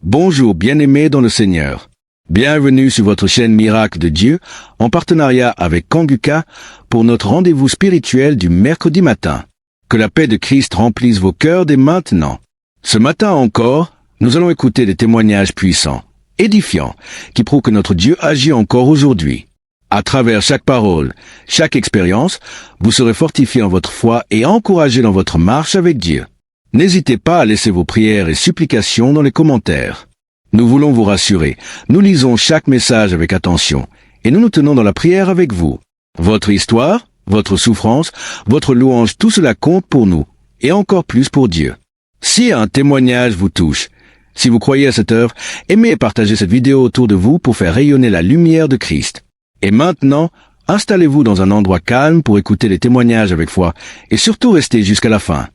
Bonjour bien-aimés dans le Seigneur. Bienvenue sur votre chaîne Miracle de Dieu en partenariat avec Kanguka pour notre rendez-vous spirituel du mercredi matin. Que la paix de Christ remplisse vos cœurs dès maintenant. Ce matin encore, nous allons écouter des témoignages puissants, édifiants, qui prouvent que notre Dieu agit encore aujourd'hui. À travers chaque parole, chaque expérience, vous serez fortifiés en votre foi et encouragés dans votre marche avec Dieu. N'hésitez pas à laisser vos prières et supplications dans les commentaires. Nous voulons vous rassurer. Nous lisons chaque message avec attention et nous nous tenons dans la prière avec vous. Votre histoire, votre souffrance, votre louange, tout cela compte pour nous et encore plus pour Dieu. Si un témoignage vous touche, si vous croyez à cette œuvre, aimez et partagez cette vidéo autour de vous pour faire rayonner la lumière de Christ. Et maintenant, installez-vous dans un endroit calme pour écouter les témoignages avec foi et surtout restez jusqu'à la fin.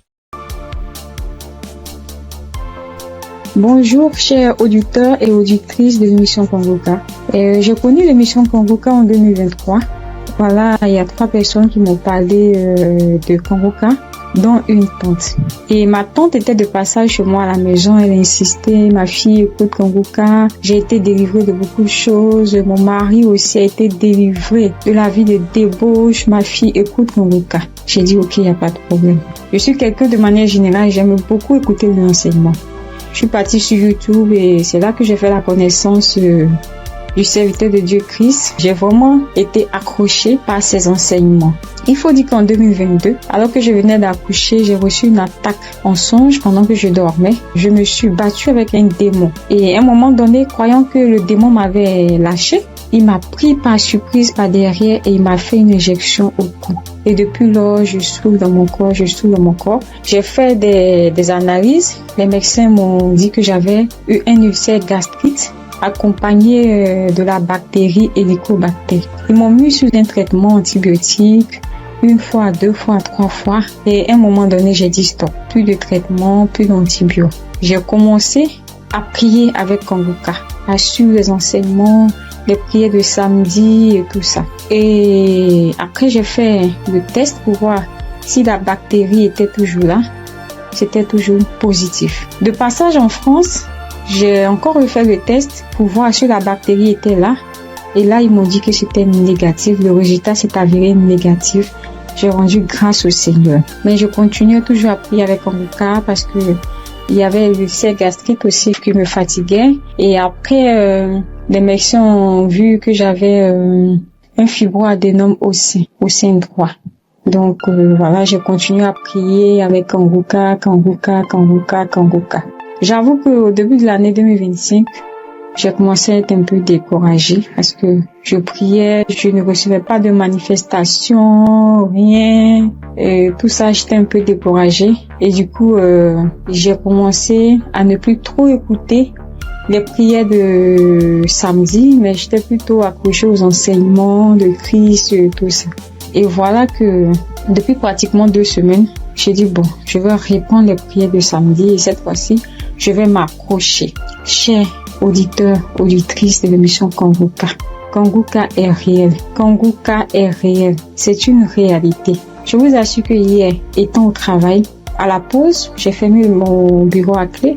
Bonjour chers auditeurs et auditrices de l'émission Kanguka. J'ai connu l'émission Kanguka en 2023. Voilà, il y a 3 personnes qui m'ont parlé de Kanguka, dont une tante. Et ma tante était de passage chez moi à la maison, elle insistait, ma fille écoute Kanguka, j'ai été délivrée de beaucoup de choses, mon mari aussi a été délivré de la vie de débauche, ma fille écoute Kanguka. J'ai dit ok, il n'y a pas de problème. Je suis quelqu'un de manière générale, j'aime beaucoup écouter l'enseignement. Je suis partie sur YouTube et c'est là que j'ai fait la connaissance du serviteur de Dieu Christ. J'ai vraiment été accrochée par ses enseignements. Il faut dire qu'en 2022, alors que je venais d'accoucher, j'ai reçu une attaque en songe pendant que je dormais. Je me suis battue avec un démon. Et à un moment donné, croyant que le démon m'avait lâché, il m'a pris par surprise par derrière et il m'a fait une injection au cou. Et depuis lors, je souffre dans mon corps, J'ai fait des analyses. Les médecins m'ont dit que j'avais eu un ulcère gastrique accompagné de la bactérie Helicobacter. Ils m'ont mis sous un traitement antibiotique 1 fois, 2 fois, 3 fois. Et à un moment donné, j'ai dit stop. Plus de traitement, plus d'antibiotiques. J'ai commencé à prier avec Kanguka, à suivre les enseignements, les prières de samedi et tout ça. Et après, j'ai fait le test pour voir si la bactérie était toujours là. C'était toujours positif. De passage en France, j'ai encore refait le test pour voir si la bactérie était là. Et là, ils m'ont dit que c'était négatif. Le résultat s'est avéré négatif. J'ai rendu grâce au Seigneur. Mais je continuais toujours à prier avec Kanguka parce que il y avait l'ulcère gastrique aussi qui me fatiguait. Et après, les médecins ont vu que j'avais un fibroadénome aussi au sein droit. Donc voilà, j'ai continué à prier avec Kanguka. J'avoue qu'au début de l'année 2025, j'ai commencé à être un peu découragée parce que je priais, je ne recevais pas de manifestation, rien. Et tout ça, j'étais un peu découragée. Et du coup, j'ai commencé à ne plus trop écouter les prières de samedi, mais j'étais plutôt accrochée aux enseignements de Christ et tout ça. Et voilà que depuis pratiquement 2 semaines, j'ai dit bon, je vais reprendre les prières de samedi et cette fois-ci, je vais m'accrocher. Chers auditeurs, auditrices de l'émission Kanguka, Kanguka est réel. Kanguka est réel. C'est une réalité. Je vous assure que hier, étant au travail, à la pause, j'ai fermé mon bureau à clé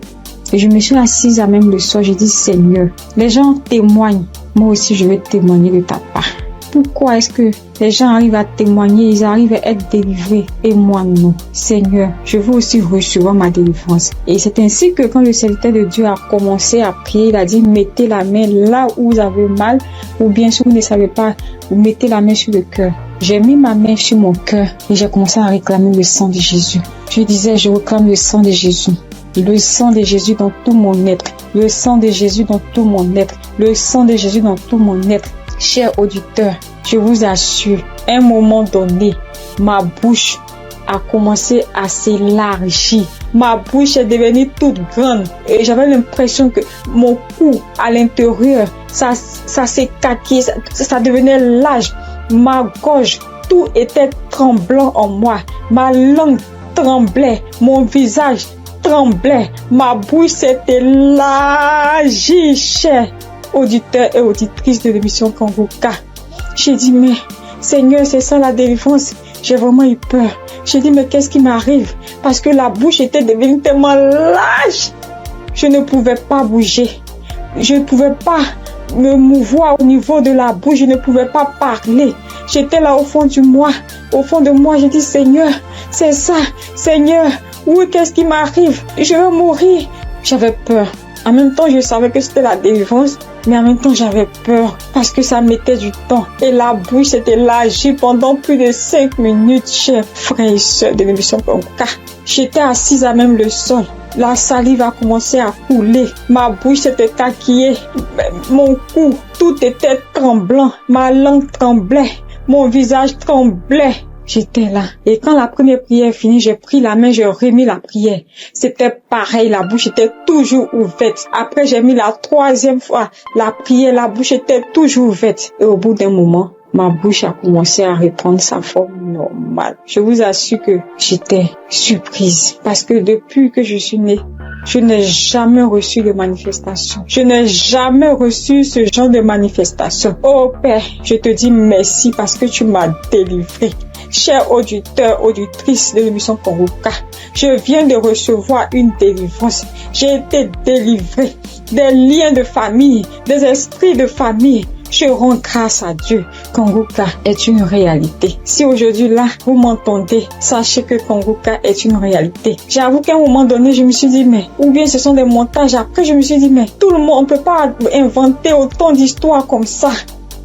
et je me suis assise à même le sol. J'ai dit Seigneur, les gens témoignent. Moi aussi, je vais témoigner de ta part. Pourquoi est-ce que les gens arrivent à témoigner, ils arrivent à être délivrés et moi non? Seigneur, je veux aussi recevoir ma délivrance. Et c'est ainsi que quand le serviteur de Dieu a commencé à prier, il a dit mettez la main là où vous avez mal ou bien si vous ne savez pas, vous mettez la main sur le cœur. J'ai mis ma main sur mon cœur et j'ai commencé à réclamer le sang de Jésus. Je disais, je réclame le sang de Jésus. Le sang de Jésus dans tout mon être. Le sang de Jésus dans tout mon être. Le sang de Jésus dans tout mon être. Chers auditeurs, je vous assure, à un moment donné, ma bouche a commencé à s'élargir. Ma bouche est devenue toute grande et j'avais l'impression que mon cou à l'intérieur, ça s'écaquait, ça devenait large. Ma gorge, tout était tremblant en moi. Ma langue tremblait, mon visage tremblait, ma bouche s'est élargie, chers auditeurs et auditrices de l'émission Kanguka. J'ai dit, mais Seigneur, c'est ça la délivrance. J'ai vraiment eu peur. J'ai dit, mais qu'est-ce qui m'arrive? Parce que la bouche était devenue tellement large. Je ne pouvais pas bouger. Je ne pouvais pas me mouvoir au niveau de la bouche. Je ne pouvais pas parler. J'étais là au fond de moi. Au fond de moi, j'ai dit, Seigneur, c'est ça. Seigneur, oui, qu'est-ce qui m'arrive? Je vais mourir. J'avais peur. En même temps, je savais que c'était la délivrance, mais en même temps, j'avais peur parce que ça mettait du temps. Et la bouche s'était lâchée pendant plus de 5 minutes, chers frères et sœurs de l'émission Congoka. J'étais assise à même le sol. La salive a commencé à couler. Ma bouche s'était taquillée. Mon cou, tout était tremblant. Ma langue tremblait. Mon visage tremblait. J'étais là. Et quand la première prière finie, j'ai pris la main, j'ai remis la prière. C'était pareil, la bouche était toujours ouverte. Après, j'ai mis la 3e fois la prière, la bouche était toujours ouverte. Et au bout d'un moment, ma bouche a commencé à reprendre sa forme normale. Je vous assure que j'étais surprise. Parce que depuis que je suis née, je n'ai jamais reçu de manifestation. Je n'ai jamais reçu ce genre de manifestation. Oh Père, je te dis merci parce que tu m'as délivré. Chers auditeurs, auditrices de l'émission Congoka, je viens de recevoir une délivrance. J'ai été délivrée des liens de famille, des esprits de famille. Je rends grâce à Dieu. Congoka est une réalité. Si aujourd'hui là, vous m'entendez, sachez que Congoka est une réalité. J'avoue qu'à un moment donné, je me suis dit, mais, ou bien ce sont des montages. Après, je me suis dit, mais, tout le monde, on peut pas inventer autant d'histoires comme ça.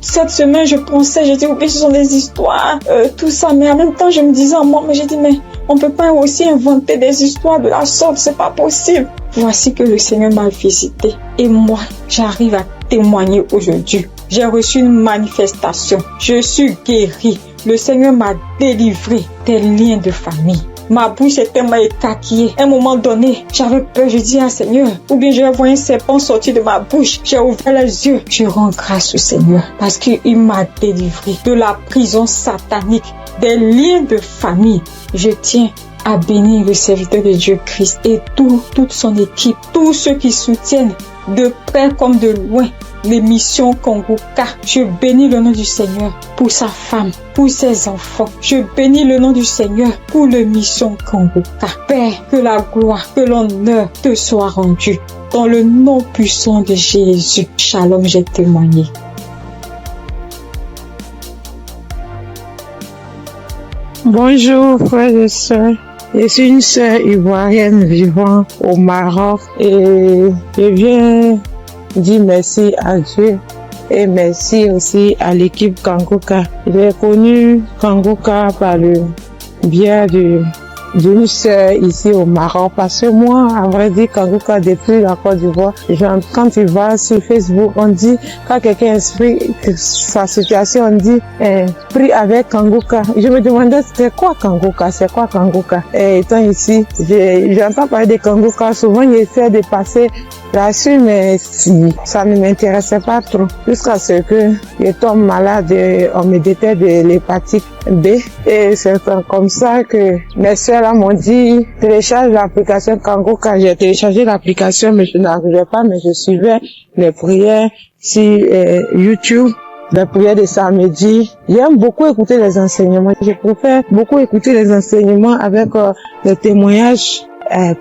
Cette semaine, je pensais, j'ai dit, oui, ce sont des histoires, tout ça. Mais en même temps, je me disais en moi, mais j'ai dit, mais on peut pas aussi inventer des histoires de la sorte, c'est pas possible. Voici que le Seigneur m'a visité. Et moi, j'arrive à témoigner aujourd'hui. J'ai reçu une manifestation. Je suis guérie. Le Seigneur m'a délivré des liens de famille. Ma bouche était tellement écarquillée. À un moment donné, j'avais peur. Je dis à Seigneur, ou bien je vais voir un serpent sortir de ma bouche. J'ai ouvert les yeux. Je rends grâce au Seigneur parce qu'il m'a délivré de la prison satanique, des liens de famille. Je tiens à bénir le serviteur de Dieu Christ et toute son équipe, tous ceux qui soutiennent de près comme de loin l'émission Congoka. Je bénis le nom du Seigneur pour sa femme, pour ses enfants. Je bénis le nom du Seigneur pour l'émission Congoka. Père, que la gloire, que l'honneur te soit rendu. Dans le nom puissant de Jésus. Shalom, j'ai témoigné. Bonjour frères et sœurs. Je suis une sœur ivoirienne vivant au Maroc et je viens dire merci à Dieu et merci aussi à l'équipe Congoka. J'ai connu Congoka par le biais d'une sœur ici au Maroc parce que moi, à vrai dire, Congoka depuis la Côte d'Ivoire, quand tu vas sur Facebook, on dit, quand quelqu'un explique sa situation, on dit, prie avec Congoka. Je me demandais, c'est quoi Congoka? Et étant ici, j'entends parler de Congoka, souvent j'essaie de passer là-dessus, mais ça ne m'intéressait pas trop. Jusqu'à ce que je tombe malade, on me détecte de l'hépatite B. Et c'est comme ça que mes soeurs là m'ont dit, télécharge l'application Congoka. J'ai téléchargé l'application, mais je n'arrivais pas, mais je suivais les prières sur YouTube. Les prières de samedi. J'aime beaucoup écouter les enseignements. Je préfère beaucoup écouter les enseignements avec les témoignages.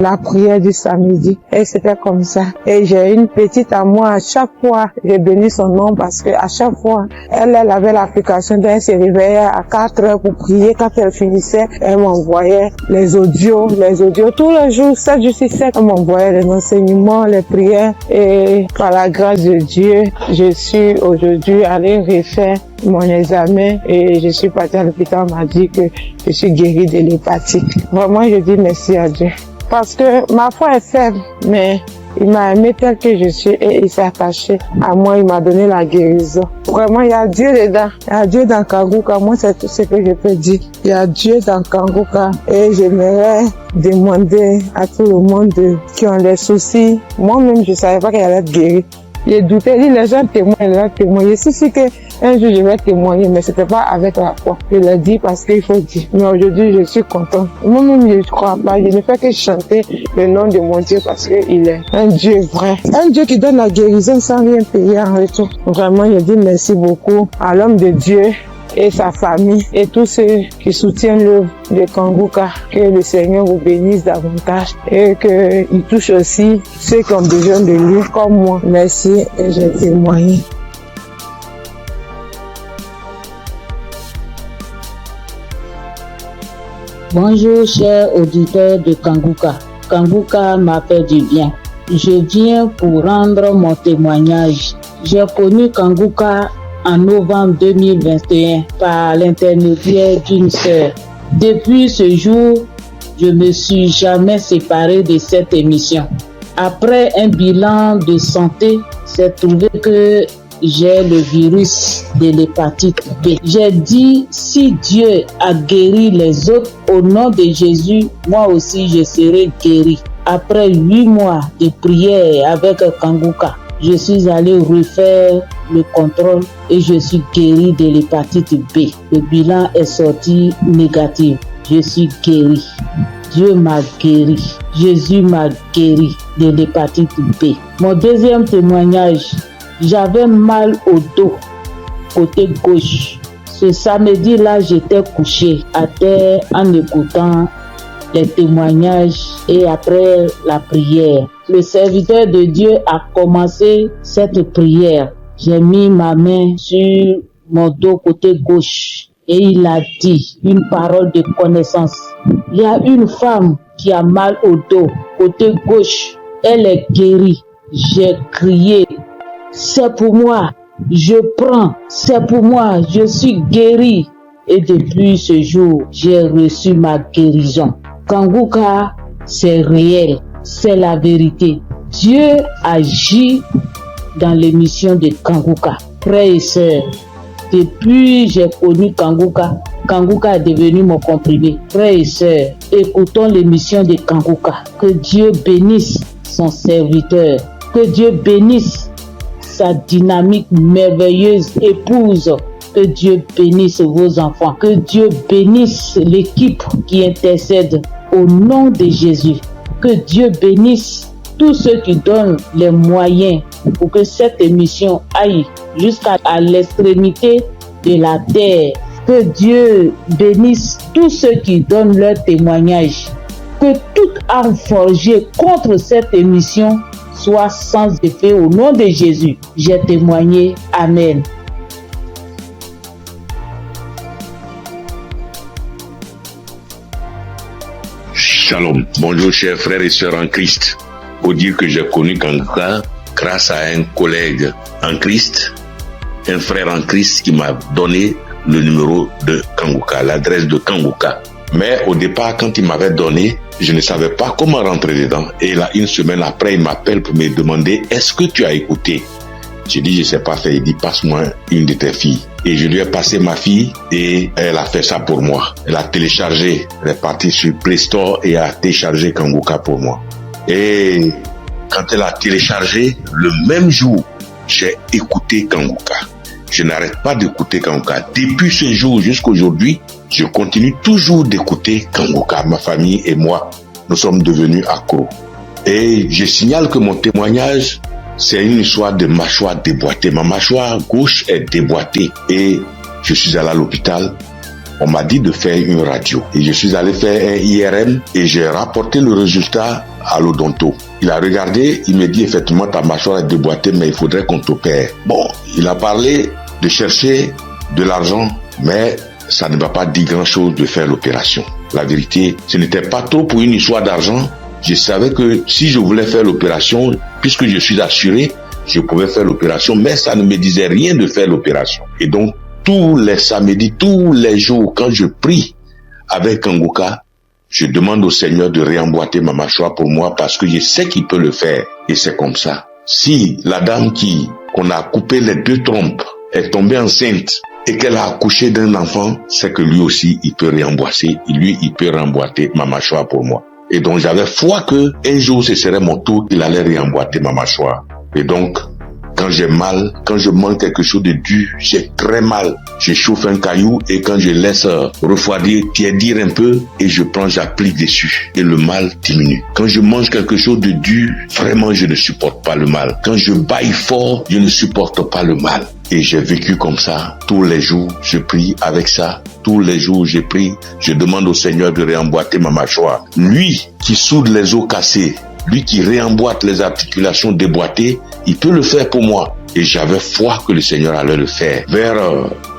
La prière du samedi. Et c'était comme ça. Et j'ai une petite à moi, à chaque fois, j'ai béni son nom parce que à chaque fois, elle avait l'application d'elle se réveillait à 4 heures pour prier. Quand elle finissait, elle m'envoyait les audios, tous les jours, 7 jours sur 7, elle m'envoyait les enseignements, les prières. Et par la grâce de Dieu, je suis aujourd'hui allée refaire mon examen et je suis partie à l'hôpital, on m'a dit que je suis guérie de l'hépatite. Vraiment, je dis merci à Dieu. Parce que ma foi est faible, mais il m'a aimé tel que je suis et il s'est attaché à moi, il m'a donné la guérison. Vraiment, il y a Dieu dedans. Il y a Dieu dans Congoka. Moi, c'est tout ce que je peux dire. Il y a Dieu dans Congoka et j'aimerais demander à tout le monde qui ont des soucis. Moi-même, je savais pas qu'elle allait être guérie. J'ai douté, les gens témoignent. Je suis sûre qu'un jour je vais témoigner, mais c'était pas avec la foi. Je l'ai dit parce qu'il faut dire. Mais aujourd'hui, je suis contente. Moi-même, je ne crois pas. Je ne fais que chanter le nom de mon Dieu parce qu'il est un Dieu vrai. Un Dieu qui donne la guérison sans rien payer en retour. Vraiment, je dis merci beaucoup à l'homme de Dieu et sa famille et tous ceux qui soutiennent l'œuvre de Kanguka. Que le Seigneur vous bénisse davantage et qu'il touche aussi ceux qui ont besoin de lui comme moi. Merci et j'ai témoigné. Bonjour chers auditeurs de Kanguka. Kanguka m'a fait du bien. Je viens pour rendre mon témoignage. J'ai connu Kanguka en novembre 2021 par l'intermédiaire d'une sœur. Depuis ce jour, je ne me suis jamais séparé de cette émission. Après un bilan de santé, c'est trouvé que j'ai le virus de l'hépatite B. J'ai dit, si Dieu a guéri les autres, au nom de Jésus, moi aussi je serai guéri. Après 8 mois de prière avec Kanguka, je suis allé refaire le contrôle et je suis guéri de l'hépatite B. Le bilan est sorti négatif. Je suis guéri. Dieu m'a guéri. Jésus m'a guéri de l'hépatite B. Mon deuxième témoignage, j'avais mal au dos, côté gauche. Ce samedi-là, j'étais couché à terre en écoutant les témoignages et après la prière. Le serviteur de Dieu a commencé cette prière. J'ai mis ma main sur mon dos côté gauche et il a dit une parole de connaissance. Il y a une femme qui a mal au dos côté gauche. Elle est guérie. J'ai crié. C'est pour moi, je prends, c'est pour moi, je suis guéri. Et depuis ce jour, j'ai reçu ma guérison. Kanguka, c'est réel, c'est la vérité. Dieu agit dans l'émission de Kanguka. Frères et sœurs, depuis j'ai connu Kanguka, Kanguka est devenu mon comprimé. Frères et sœurs, écoutons l'émission de Kanguka. Que Dieu bénisse son serviteur, que Dieu bénisse sa dynamique merveilleuse épouse. Que Dieu bénisse vos enfants. Que Dieu bénisse l'équipe qui intercède au nom de Jésus. Que Dieu bénisse tous ceux qui donnent les moyens pour que cette émission aille jusqu'à l'extrémité de la terre. Que Dieu bénisse tous ceux qui donnent leur témoignage. Que toute arme forgée contre cette émission soit sans effet au nom de Jésus. J'ai témoigné. Amen. Shalom. Bonjour chers frères et sœurs en Christ. Pour dire que j'ai connu Kanguka grâce à un collègue en Christ, un frère en Christ qui m'a donné le numéro de Kanguka, l'adresse de Kanguka. Mais au départ, quand il m'avait donné, je ne savais pas comment rentrer dedans. Et là, une semaine après, il m'appelle pour me demander, est-ce que tu as écouté? J'ai dit, je ne sais pas faire. Il dit, passe-moi une de tes filles. Et je lui ai passé ma fille et elle a fait ça pour moi. Elle a téléchargé, elle est partie sur Play Store et a téléchargé Kanguka pour moi. Et quand elle a téléchargé, le même jour, j'ai écouté Kanguka. Je n'arrête pas d'écouter Kanguka. Depuis ce jour jusqu'à aujourd'hui, je continue toujours d'écouter Kanguka. Ma famille et moi, nous sommes devenus accros. Et je signale que mon témoignage, c'est une histoire de mâchoire déboîtée. Ma mâchoire gauche est déboîtée et je suis allé à l'hôpital. On m'a dit de faire une radio. Et je suis allé faire un IRM et j'ai rapporté le résultat à l'odonto. Il a regardé, il me dit effectivement ta mâchoire est déboîtée mais il faudrait qu'on t'opère. Bon, il a parlé de chercher de l'argent mais ça ne m'a pas dit grand chose de faire l'opération. La vérité, ce n'était pas trop pour une histoire d'argent. Je savais que si je voulais faire l'opération, puisque je suis assuré, je pouvais faire l'opération, mais ça ne me disait rien de faire l'opération. Et donc, tous les samedis, tous les jours, quand je prie avec Kanguka, je demande au Seigneur de réemboîter ma mâchoire pour moi parce que je sais qu'il peut le faire. Et c'est comme ça. Si la dame qu'on a coupé les 2 trompes est tombée enceinte et qu'elle a accouché d'un enfant, c'est que lui aussi, il peut réemboîter. Lui, il peut réemboîter ma mâchoire pour moi. Et donc, j'avais foi que un jour, ce serait mon tour, il allait réemboîter ma mâchoire. Et donc, Quand j'ai mal, quand je mange quelque chose de dur, j'ai très mal. Je chauffe un caillou et quand je laisse refroidir, tiédir un peu et j'applique dessus et le mal diminue. Quand je mange quelque chose de dur, vraiment je ne supporte pas le mal. Quand je baille fort, je ne supporte pas le mal. Et j'ai vécu comme ça. Tous les jours, je prie avec ça. Tous les jours, je prie. Je demande au Seigneur de réemboîter ma mâchoire. Lui qui soude les os cassés, lui qui réemboîte les articulations déboîtées, il peut le faire pour moi. Et j'avais foi que le Seigneur allait le faire. Vers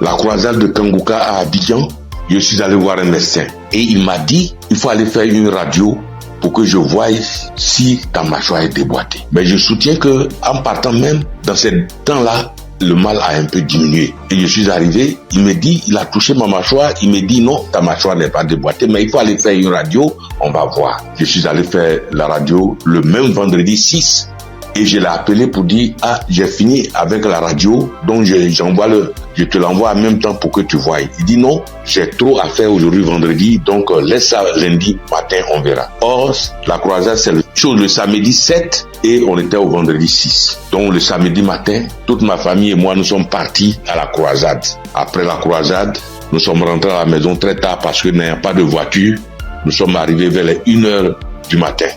la croisade de Kangouka à Abidjan, je suis allé voir un médecin. Et il m'a dit, il faut aller faire une radio pour que je voie si ta mâchoire est déboîtée. Mais je soutiens que en partant même dans ces temps-là, le mal a un peu diminué. Et je suis arrivé, il me dit, il a touché ma mâchoire, il me dit non, ta mâchoire n'est pas déboîtée, mais il faut aller faire une radio, on va voir. Je suis allé faire la radio le même vendredi 6 et je l'ai appelé pour dire, j'ai fini avec la radio, donc je te l'envoie en même temps pour que tu voies. Il dit non, j'ai trop à faire aujourd'hui vendredi, donc laisse ça lundi matin, on verra. Or, la croisade, c'est le samedi 7 et on était au vendredi 6. Donc le samedi matin, toute ma famille et moi, nous sommes partis à la croisade. Après la croisade, nous sommes rentrés à la maison très tard parce que n'ayant pas de voiture, nous sommes arrivés vers les 1h du matin.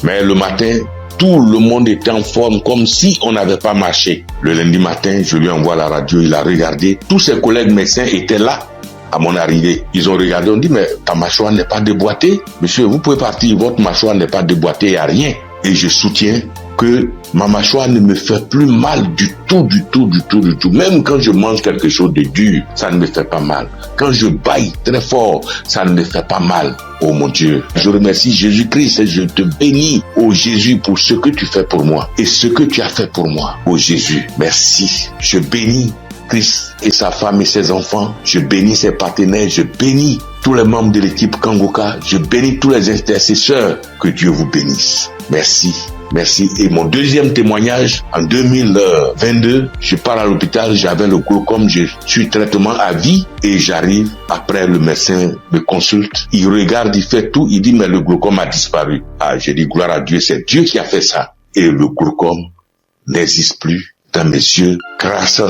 Mais le matin, tout le monde était en forme comme si on n'avait pas marché. Le lundi matin, je lui envoie la radio, il a regardé. Tous ses collègues médecins étaient là à mon arrivée. Ils ont regardé, on dit, mais ta mâchoire n'est pas déboîtée. Monsieur, vous pouvez partir, votre mâchoire n'est pas déboîtée, il n'y a rien. Et je soutiens que ma mâchoire ne me fait plus mal du tout. Même quand je mange quelque chose de dur, ça ne me fait pas mal. Quand je baille très fort, ça ne me fait pas mal. Oh mon Dieu, je remercie Jésus-Christ et je te bénis, oh Jésus, pour ce que tu fais pour moi et ce que tu as fait pour moi. Oh Jésus, merci. Je bénis Christ et sa femme et ses enfants. Je bénis ses partenaires. Je bénis tous les membres de l'équipe Kangouka. Je bénis tous les intercesseurs. Que Dieu vous bénisse. Merci. Merci. Et mon deuxième témoignage, en 2022, je pars à l'hôpital, j'avais le glaucome, je suis traitement à vie et j'arrive, après le médecin me consulte, il regarde, il fait tout, il dit mais le glaucome a disparu. J'ai dit gloire à Dieu, c'est Dieu qui a fait ça. Et le glaucome n'existe plus dans mes yeux grâce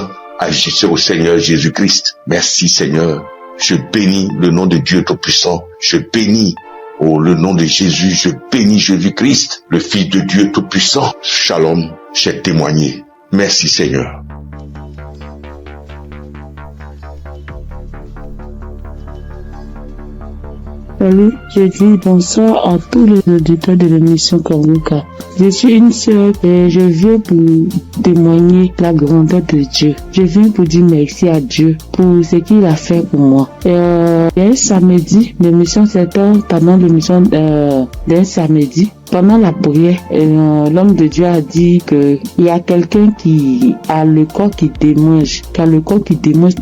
au Seigneur Jésus-Christ. Merci Seigneur. Je bénis le nom de Dieu Tout-Puissant. Je bénis le nom de Jésus, je bénis Jésus-Christ, le Fils de Dieu Tout-Puissant. Shalom, j'ai témoigné. Merci Seigneur. Salut, je dis bonsoir à tous les auditeurs de l'émission Kangouka. Je suis une sœur et je viens pour témoigner la grandeur de Dieu. Je viens pour dire merci à Dieu pour ce qu'il a fait pour moi. Il y a un samedi, l'émission c'était pendant l'émission d'un samedi. Pendant la prière, l'homme de Dieu a dit que il y a quelqu'un qui a le corps qui démange,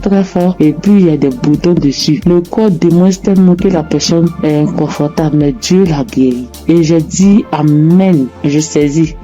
très fort et puis il y a des boutons dessus. Le corps démange tellement que la personne est inconfortable, mais Dieu l'a guéri. Et j'ai dit amen. Je saisis.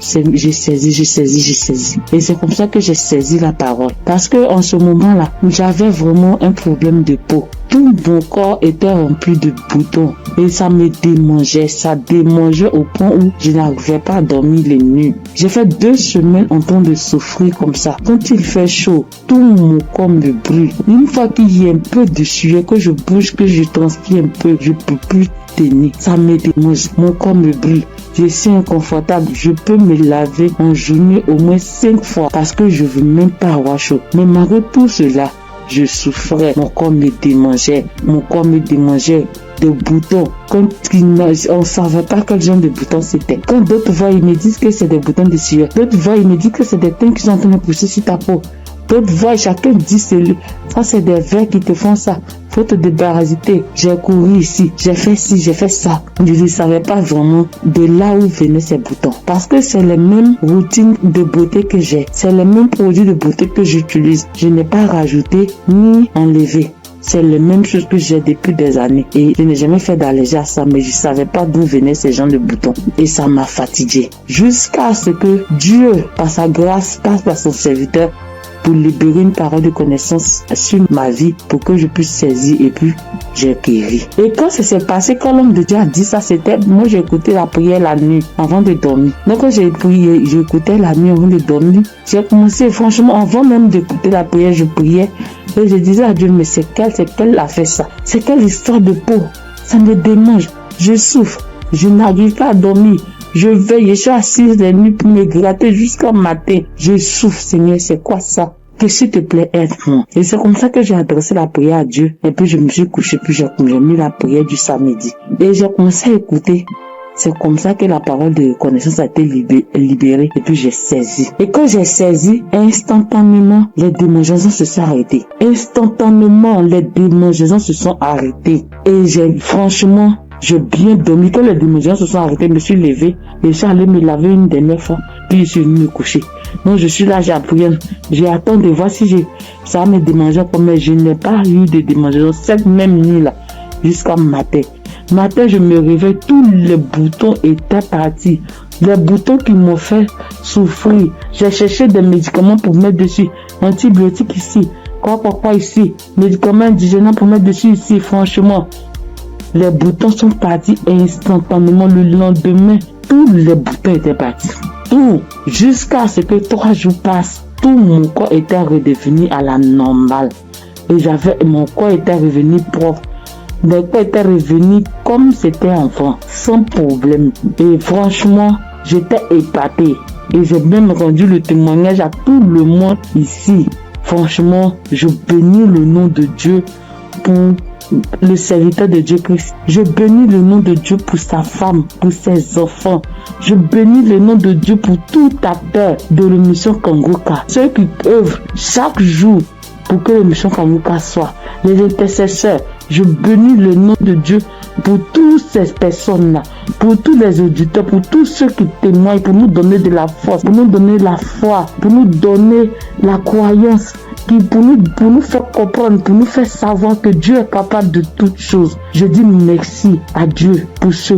Et c'est comme ça que j'ai saisi la parole. Parce que en ce moment-là, j'avais vraiment un problème de peau. Tout mon corps était rempli de boutons et ça me démangeait, au point où je n'arrivais pas à dormir les nuits. J'ai fait 2 semaines en train de souffrir comme ça. Quand il fait chaud, tout mon corps me brûle. Une fois qu'il y a un peu de sueur, que je bouge, que je transpire un peu, je peux plus tenir. Ça me démange, mon corps me brûle. Je suis inconfortable, je peux me laver en journée au moins 5 fois parce que je veux même pas avoir chaud. Mais malgré tout cela, je souffrais, mon corps me démangeait de boutons. Quand on ne savait pas quel genre de boutons c'était. Quand d'autres voient, ils me disent que c'est des boutons de sueur. D'autres voient, ils me disent que c'est des teintes qui sont en train de pousser sur ta peau. D'autres voient, chacun dit ça c'est des vers qui te font ça. Faut te débarrasser. J'ai couru ici, j'ai fait ci, j'ai fait ça. Je ne savais pas vraiment de là où venaient ces boutons. Parce que c'est les mêmes routines de beauté que j'ai. C'est les mêmes produits de beauté que j'utilise. Je n'ai pas rajouté ni enlevé. C'est les mêmes choses que j'ai depuis des années. Et je n'ai jamais fait d'allergie à ça, mais je ne savais pas d'où venaient ces gens de boutons. Et ça m'a fatigué. Jusqu'à ce que Dieu, par sa grâce, passe par son serviteur pour libérer une parole de connaissance sur ma vie pour que je puisse saisir et puis j'ai guéri. Et quand ça s'est passé, quand l'homme de Dieu a dit ça, c'était, moi j'ai écouté la prière la nuit avant de dormir. Donc quand j'ai prié, j'écoutais la nuit avant de dormir. J'ai commencé, franchement, avant même d'écouter la prière, je priais et je disais à Dieu, mais c'est qu'elle a fait ça? C'est quelle histoire de peau? Ça me démange, je souffre, je n'arrive pas à dormir. Je veille, je suis assise les nuits pour me gratter jusqu'au matin. Je souffre, Seigneur, c'est quoi ça? Que s'il te plaît, aide-moi. Et c'est comme ça que j'ai adressé la prière à Dieu. Et puis je me suis couché, puis j'ai mis la prière du samedi. Et j'ai commencé à écouter. C'est comme ça que la parole de connaissance a été libérée. Et puis j'ai saisi. Et quand j'ai saisi, instantanément, les démangeaisons se sont arrêtées. Instantanément, les démangeaisons se sont arrêtées. Et j'ai bien dormi. Quand les démangeaisons se sont arrêtées, je me suis levé et je suis allé me laver une dernière fois. Puis je suis venu me coucher. Donc je suis là, j'ai appris. J'ai attendu de voir si ça me démangeait comme je n'ai pas eu de démangeaisons cette même nuit-là jusqu'à matin. Matin, je me réveille, tous les boutons étaient partis. Les boutons qui m'ont fait souffrir. J'ai cherché des médicaments pour mettre dessus. Antibiotiques ici. Quoi ici. Médicaments indigènes pour mettre dessus ici. Franchement, les boutons sont partis instantanément. Le lendemain, tous les boutons étaient partis. Tout. Jusqu'à ce que 3 jours passent, tout mon corps était redevenu à la normale. Et mon corps était revenu propre. Mon corps était revenu comme c'était enfant, sans problème. Et franchement, j'étais épatée. Et j'ai même rendu le témoignage à tout le monde ici. Franchement, je bénis le nom de Dieu pour le serviteur de Dieu Christ. Je bénis le nom de Dieu pour sa femme, pour ses enfants. Je bénis le nom de Dieu pour tout acteur de l'émission Kangoka. Ceux qui œuvrent chaque jour pour que l'émission Kangoka soit. Les intercesseurs. Je bénis le nom de Dieu pour toutes ces personnes-là, pour tous les auditeurs, pour tous ceux qui témoignent, pour nous donner de la force, pour nous donner la foi, pour nous donner la croyance, pour nous faire comprendre, pour nous faire savoir que Dieu est capable de toutes choses. Je dis merci à Dieu pour ce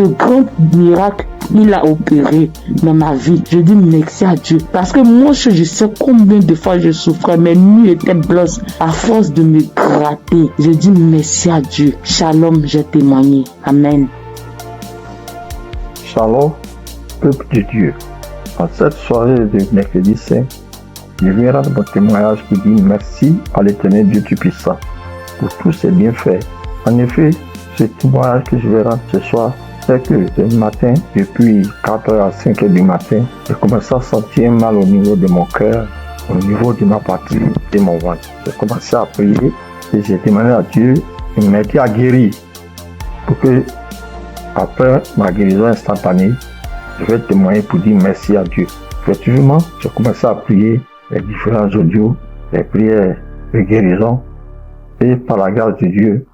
grand miracle qu'il a opéré dans ma vie. Je dis merci à Dieu. Parce que moi, je sais combien de fois je souffrais. Mes nuits étaient blanches à force de me gratter. Je dis merci à Dieu. Shalom, j'ai témoigné. Amen. Shalom, peuple de Dieu. En cette soirée de mercredi saint, je viens rendre mon témoignage qui dit merci à l'Éternel Dieu Tout-Puissant pour tous ses bienfaits. En effet, ce témoignage que je vais rendre ce soir, c'est que ce matin, depuis 4h à 5h du matin, j'ai commencé à sentir un mal au niveau de mon cœur, au niveau de ma partie, de mon ventre. J'ai commencé à prier et j'ai demandé à Dieu de m'aider à guérir pour que, après ma guérison instantanée, je vais témoigner pour dire merci à Dieu. Effectivement, j'ai commencé à prier les différents audios, les prières de guérison, et par la grâce de Dieu,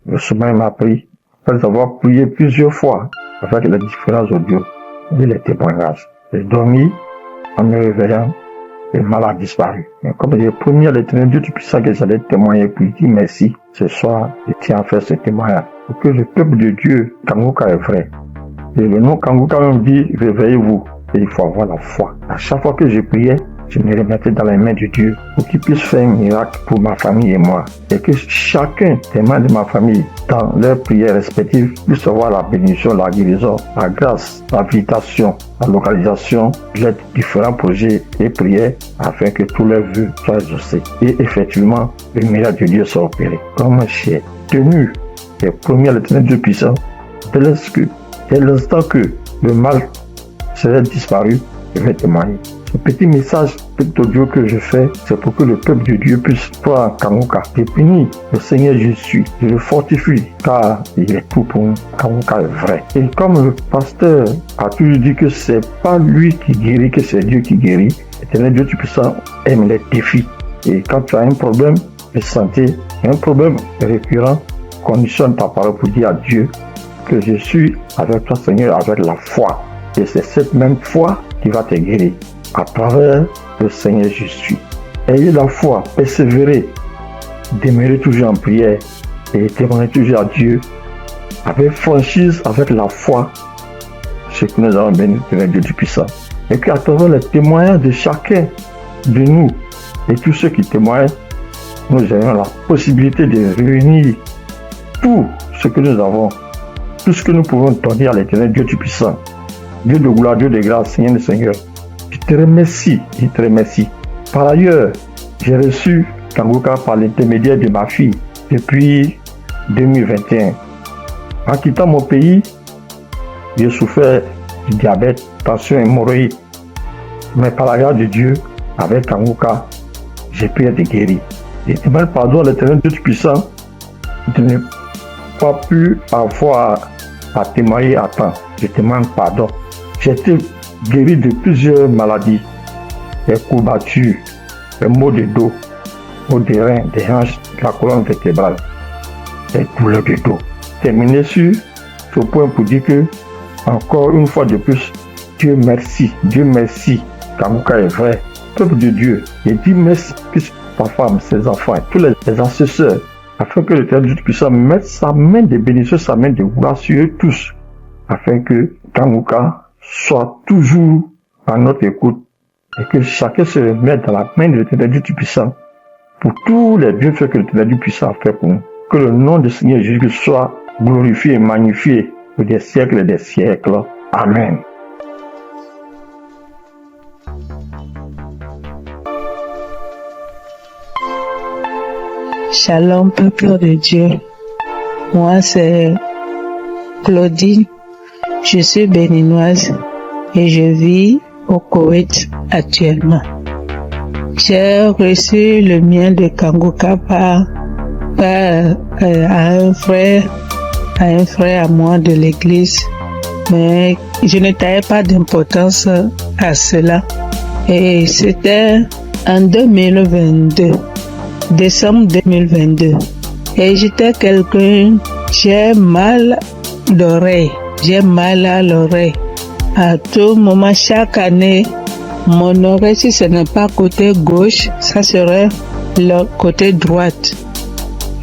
le sommeil m'a pris, après avoir prié plusieurs fois avec les différents audios et les témoignages. J'ai dormi en me réveillant, le mal a disparu. Mais comme j'ai promis à l'Éternel Dieu Tout-Puissant que j'allais témoigner pour dire merci, ce soir, je tiens à faire ce témoignage pour que le peuple de Dieu, Kangoka est vrai. Et le nom Kangoka même dit, réveillez-vous. Et il faut avoir la foi. À chaque fois que je priais, je me remettais dans les mains de Dieu pour qu'il puisse faire un miracle pour ma famille et moi. Et que chacun des membres de ma famille, dans leurs prières respectives, puisse avoir la bénédiction, la guérison, la grâce, la visitation, la localisation, les différents projets et prières afin que tous leurs vœux soient exaucés. Et effectivement, le miracle de Dieu soit opéré. Comme j'ai tenu les premiers à l'Éternel Dieu puissant, dès l'instant que le mal serait disparu, je vais témoigner. Ce petit message, petit audio que je fais, c'est pour que le peuple de Dieu puisse croire en Kangoka. Je bénis le Seigneur Jésus, je le fortifie, car il est tout pour nous. Kangoka est vrai. Et comme le pasteur a toujours dit que c'est pas lui qui guérit, que c'est Dieu qui guérit, l'Éternel Dieu Tout-Puissant aime les défis. Et quand tu as un problème de santé, un problème récurrent, conditionne ta parole pour dire à Dieu que je suis avec toi, Seigneur, avec la foi. Et c'est cette même foi qui va te guérir à travers le Seigneur Jésus. Ayez la foi, persévérez, demeurez toujours en prière et témoignez toujours à Dieu avec franchise, avec la foi, ce que nous avons béni de Dieu Tout-Puissant. Et qu'à travers les témoignages de chacun de nous et tous ceux qui témoignent, nous ayons la possibilité de réunir tout ce que nous avons, tout ce que nous pouvons donner à l'Éternel Dieu Tout-Puissant, Dieu de gloire, Dieu de grâce, Seigneur des Seigneurs. Je te remercie, je te remercie. Par ailleurs, j'ai reçu Kanguka par l'intermédiaire de ma fille depuis 2021. En quittant mon pays, j'ai souffert du diabète, tension, hémorroïde. Mais par la grâce de Dieu, avec Kanguka, j'ai pu être guéri. Je demande pardon à l'Éternel Dieu Tout-Puissant de ne pas pu avoir à témoigner à temps. Je demande pardon. J'ai été guéri de plusieurs maladies, des courbatures, des maux de dos, maux des reins, des hanches, de la colonne vertébrale, des douleurs de dos. Terminé sur ce point pour dire que, encore une fois de plus, Dieu merci, Kanguka est vrai. Peuple de Dieu, je dis merci plus sa femme, ses enfants, tous les ancesteurs, afin que l'Éternel Dieu puisse mettre sa main de bénédiction, sa main de gloire sur eux tous, afin que Kanguka soit toujours à notre écoute et que chacun se remette dans la main de l'Éternel Dieu Tout-Puissant pour tous les bienfaits que l'Éternel Dieu Puissant a fait pour nous. Que le nom du Seigneur Jésus soit glorifié et magnifié pour des siècles et des siècles. Amen. Shalom, peuple de Dieu. Moi, c'est Claudine. Je suis béninoise et je vis au Koweït actuellement. J'ai reçu le mien de Kanguka par un frère à moi de l'église, mais je ne taillais pas d'importance à cela. Et c'était en 2022, décembre 2022. Et j'étais quelqu'un, j'ai mal d'oreille. J'ai mal à l'oreille. À tout moment, chaque année, mon oreille, si ce n'est pas côté gauche, ça serait le côté droite.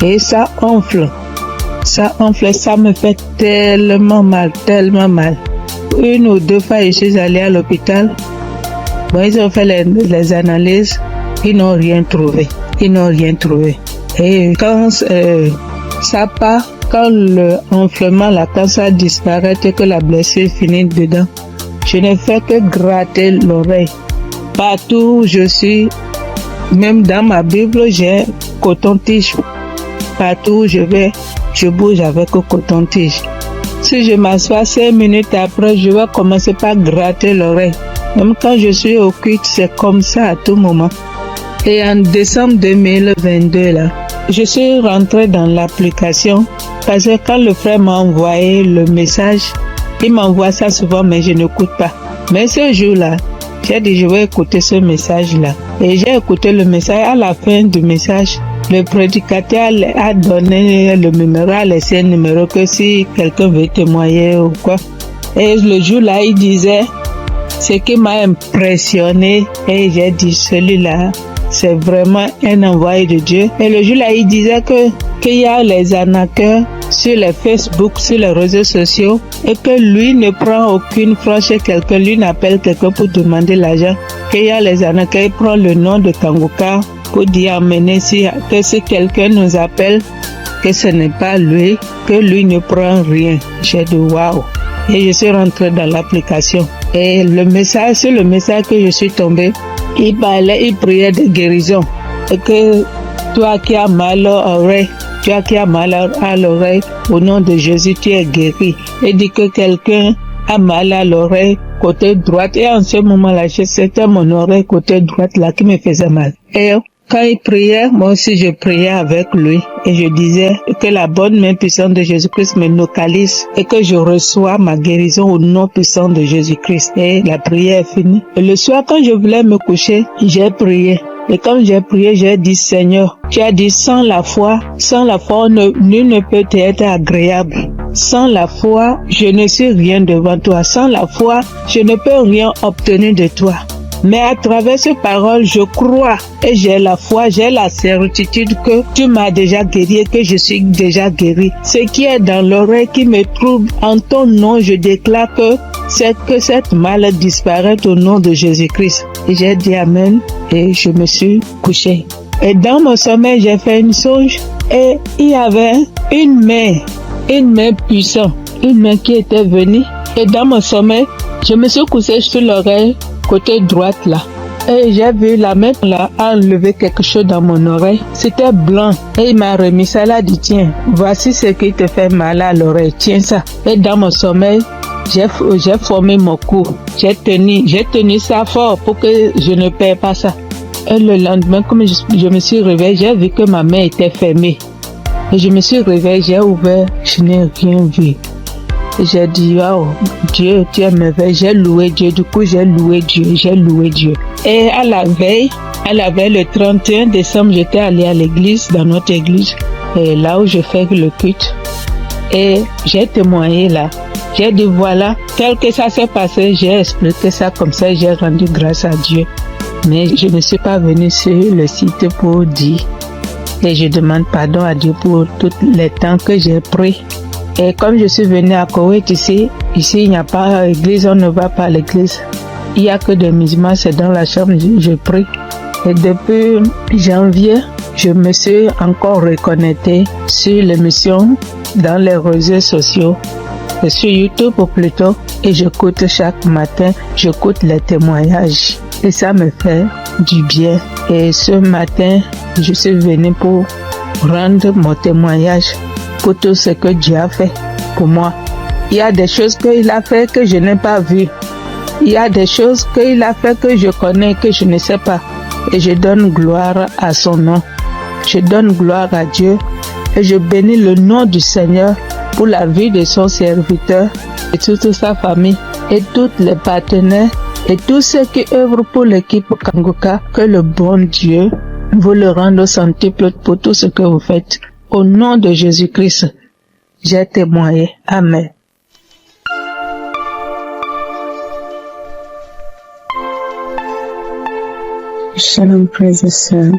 Et ça enfle. Ça enfle, ça me fait tellement mal. Une ou deux fois, je suis allée à l'hôpital. Bon, ils ont fait les analyses. Ils n'ont rien trouvé. Et quand ça part, quand le enflement, quand ça disparaît et que la blessure finit dedans, je ne fais que gratter l'oreille. Partout où je suis, même dans ma Bible, j'ai coton-tige. Partout où je vais, je bouge avec le coton-tige. Si je m'assois 5 minutes après, je vais commencer par gratter l'oreille. Même quand je suis au culte, c'est comme ça à tout moment. Et en décembre 2022, là, je suis rentrée dans l'application parce que quand le frère m'a envoyé le message, il m'envoie ça souvent mais je n'écoute pas. Mais ce jour-là, j'ai dit je vais écouter ce message-là. Et j'ai écouté le message. À la fin du message, le prédicateur a donné le numéro, a laissé un numéro que si quelqu'un veut témoigner ou quoi. Et le jour-là, il disait ce qui m'a impressionné et j'ai dit celui-là, c'est vraiment un envoyé de Dieu. Et le jour-là, il disait qu'il y a les arnaqueurs sur les Facebook, sur les réseaux sociaux, et que lui ne prend aucune franche chez quelqu'un, lui n'appelle quelqu'un pour demander l'argent. Qu'il y a les arnaqueurs, il prend le nom de Kanguka pour dire amener que si quelqu'un nous appelle, que ce n'est pas lui, que lui ne prend rien. J'ai dit waouh. Et je suis rentrée dans l'application. Et le message, sur le message que je suis tombée, il priait de guérison. Et que toi qui as mal à l'oreille, au nom de Jésus, tu es guéri. Et dit que quelqu'un a mal à l'oreille, côté droite. Et en ce moment-là, c'était mon oreille côté droite là qui me faisait mal. Et quand il priait, moi aussi je priais avec lui. Et je disais que la bonne main puissante de Jésus-Christ me localise et que je reçois ma guérison au nom puissant de Jésus-Christ. Et la prière est finie. Et le soir, quand je voulais me coucher, j'ai prié. Et quand j'ai prié, j'ai dit, Seigneur, tu as dit, sans la foi, nul ne peut être agréable. Sans la foi, je ne suis rien devant toi. Sans la foi, je ne peux rien obtenir de toi. Mais à travers ces paroles, je crois et j'ai la foi, j'ai la certitude que tu m'as déjà guéri et que je suis déjà guéri. Ce qui est dans l'oreille qui me trouble, en ton nom, je déclare que c'est que cette malle disparaisse au nom de Jésus-Christ. Et j'ai dit Amen et je me suis couché. Et dans mon sommeil, j'ai fait une songe et il y avait une main puissante, une main qui était venue. Et dans mon sommeil, je me suis couché sur l'oreille, côté droite là. Et j'ai vu la main là enlever quelque chose dans mon oreille. C'était blanc. Et il m'a remis ça là, dit tiens, voici ce qui te fait mal à l'oreille, tiens ça. Et dans mon sommeil, j'ai formé mon cou. J'ai tenu ça fort pour que je ne perds pas ça. Et le lendemain, comme je me suis réveillée, j'ai vu que ma main était fermée. Et je me suis réveillée, j'ai ouvert, je n'ai rien vu. Et j'ai dit, oh, Dieu, tu es merveilleux. J'ai loué Dieu. Du coup, j'ai loué Dieu. Et à la veille, le 31 décembre, j'étais allée à l'église, dans notre église, et là où je fais le culte. Et j'ai témoigné là. J'ai dit, voilà, tel que ça s'est passé, j'ai expliqué ça comme ça, j'ai rendu grâce à Dieu. Mais je ne suis pas venue sur le site pour dire. Et je demande pardon à Dieu pour tous les temps que j'ai pris. Et comme je suis venue à Koweït ici il n'y a pas d'église, on ne va pas à l'église. Il n'y a que des musulmans, c'est dans la chambre, je prie. Et depuis janvier, je me suis encore reconnectée sur l'émission dans les réseaux sociaux, sur YouTube plutôt, et j'écoute chaque matin, j'écoute les témoignages. Et ça me fait du bien. Et ce matin, je suis venue pour rendre mon témoignage pour tout ce que Dieu a fait pour moi. Il y a des choses qu'il a fait que je n'ai pas vues. Il y a des choses qu'il a fait que je connais, que je ne sais pas. Et je donne gloire à son nom. Je donne gloire à Dieu. Et je bénis le nom du Seigneur pour la vie de son serviteur et toute sa famille et tous les partenaires et tous ceux qui œuvrent pour l'équipe Kanguka. Que le bon Dieu vous le rende au centuple pour tout ce que vous faites. Au nom de Jésus-Christ, j'ai témoigné. Amen. Shalom, frères et sœurs.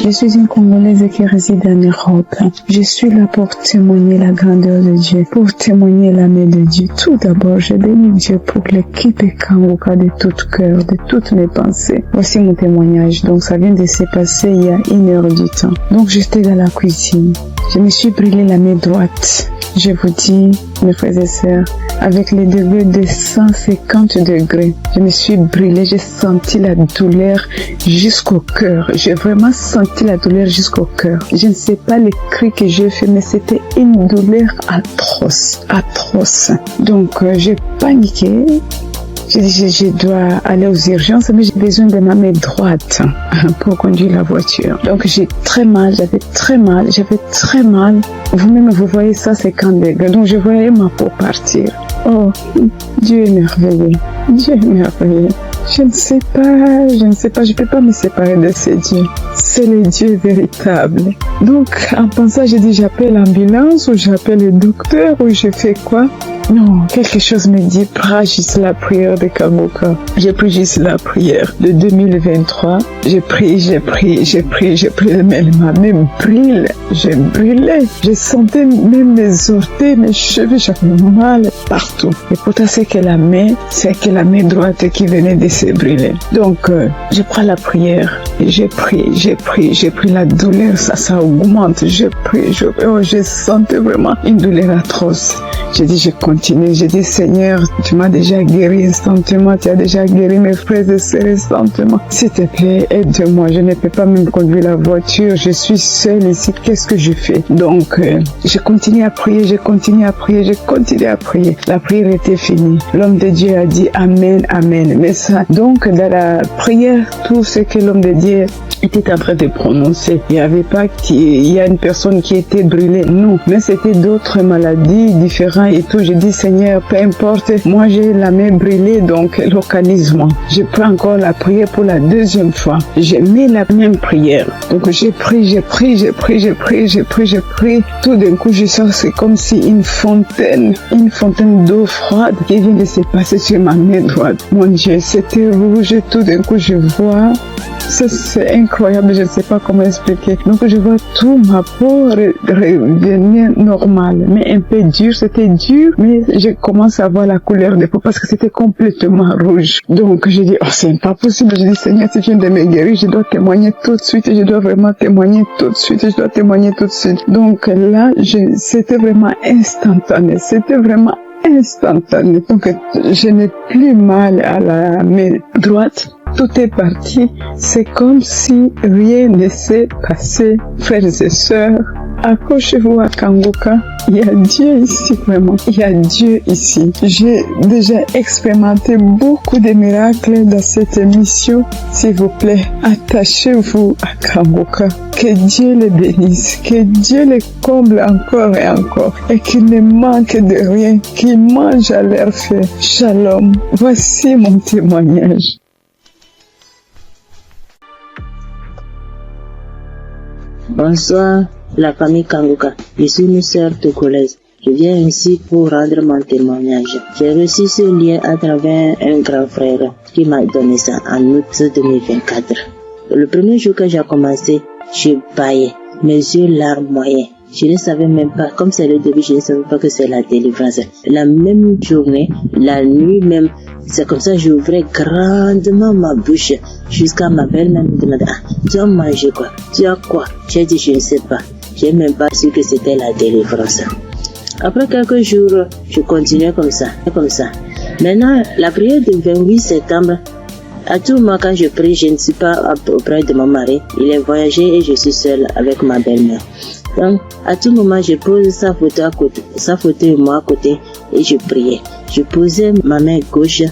Je suis une Congolaise qui réside en Europe. Je suis là pour témoigner la grandeur de Dieu, pour témoigner la main de Dieu. Tout d'abord, je bénis Dieu pour l'équipe Kanguka de tout cœur, de toutes mes pensées. Voici mon témoignage. Donc, ça vient de se passer il y a 1 heure du temps. Donc, j'étais dans la cuisine. Je me suis brûlé la main droite. Je vous dis, mes frères et sœurs, avec les degrés de 150 degrés, je me suis brûlée, j'ai senti la douleur jusqu'au cœur. J'ai vraiment senti la douleur jusqu'au cœur. Je ne sais pas les cris que j'ai fait, mais c'était une douleur atroce. Donc, j'ai paniqué. J'ai dit, je dois aller aux urgences, mais j'ai besoin de ma main droite pour conduire la voiture. Donc, j'avais très mal. Vous-même, vous voyez ça, c'est 50 degrés. Donc, je voyais ma peau partir. Oh, Dieu est merveilleux. Je ne sais pas, je peux pas me séparer de ce Dieu. C'est le Dieu véritable. Donc, en pensant, j'ai dit, j'appelle l'ambulance ou j'appelle le docteur ou je fais quoi? Non, quelque chose me dit, prends juste la prière de Kanguka. J'ai pris juste la prière de 2023. J'ai pris, mais ma main brûle. J'ai brûlé. Je sentais même mes orteils, mes cheveux, j'avais mal partout. Et pourtant, c'est que la main droite qui venait de se brûler. Donc, je prends la prière. Et j'ai pris la douleur, ça augmente. Je sentais vraiment une douleur atroce. J'ai dit, je continue. J'ai dit, Seigneur, tu m'as déjà guéri instantanément. Tu as déjà guéri mes frères et sœurs instantanément. S'il te plaît, aide-moi. Je ne peux pas même conduire la voiture. Je suis seule ici. Qu'est-ce que je fais? Donc, je continue à prier. La prière était finie. L'homme de Dieu a dit Amen, Amen. Mais ça, donc, dans la prière, tout ce que l'homme de Dieu était en train de prononcer, il n'y avait pas il y a une personne qui était brûlée. Non, mais c'était d'autres maladies différentes et tout. Je dis, Seigneur, peu importe, moi j'ai la main brûlée, donc localise-moi. Je prends encore la prière pour la deuxième fois. J'ai mis la même prière. Donc j'ai pris. Tout d'un coup, je sens, c'est comme si une fontaine d'eau froide qui vient de se passer sur ma main droite. Mon Dieu, c'était rouge. Tout d'un coup, je vois c'est incroyable, je ne sais pas comment expliquer. Donc je vois tout ma peau revenir normale, mais un peu dur, c'était dur, mais je commence à voir la couleur des peaux parce que c'était complètement rouge. Donc je dis, oh c'est pas possible, je dis Seigneur, si tu viens de me guérir, je dois témoigner tout de suite, je dois vraiment témoigner tout de suite, je dois témoigner tout de suite. Donc là, c'était vraiment instantané, Donc je n'ai plus mal à la main droite. Tout est parti. C'est comme si rien ne s'est passé. Frères et sœurs, accrochez-vous à Kanguka. Il y a Dieu ici, vraiment. Il y a Dieu ici. J'ai déjà expérimenté beaucoup de miracles dans cette émission. S'il vous plaît, attachez-vous à Kanguka. Que Dieu les bénisse. Que Dieu les comble encore et encore. Et qu'il ne manque de rien. Qu'il mange à leur faim. Shalom. Voici mon témoignage. Bonsoir, la famille Kanguka. Je suis une sœur togolaise. Je viens ici pour rendre mon témoignage. J'ai reçu ce lien à travers un grand frère qui m'a donné ça en août 2024. Le premier jour que j'ai commencé, je baillais, mes yeux larmes moyens. Je ne savais même pas, comme c'est le début, je ne savais pas que c'est la délivrance. La même journée, la nuit même, c'est comme ça que j'ouvrais grandement ma bouche jusqu'à ma belle-mère me demandait, tu as mangé quoi? Tu as quoi? J'ai dit, je ne sais pas. J'ai même pas su que c'était la délivrance. Après quelques jours, je continuais comme ça. Maintenant, la prière du 28 septembre, à tout moment quand je prie, je ne suis pas auprès de mon mari. Il est voyagé et je suis seule avec ma belle-mère. Donc, à tout moment, je pose sa photo et moi à côté et je priais. Je posais ma main gauche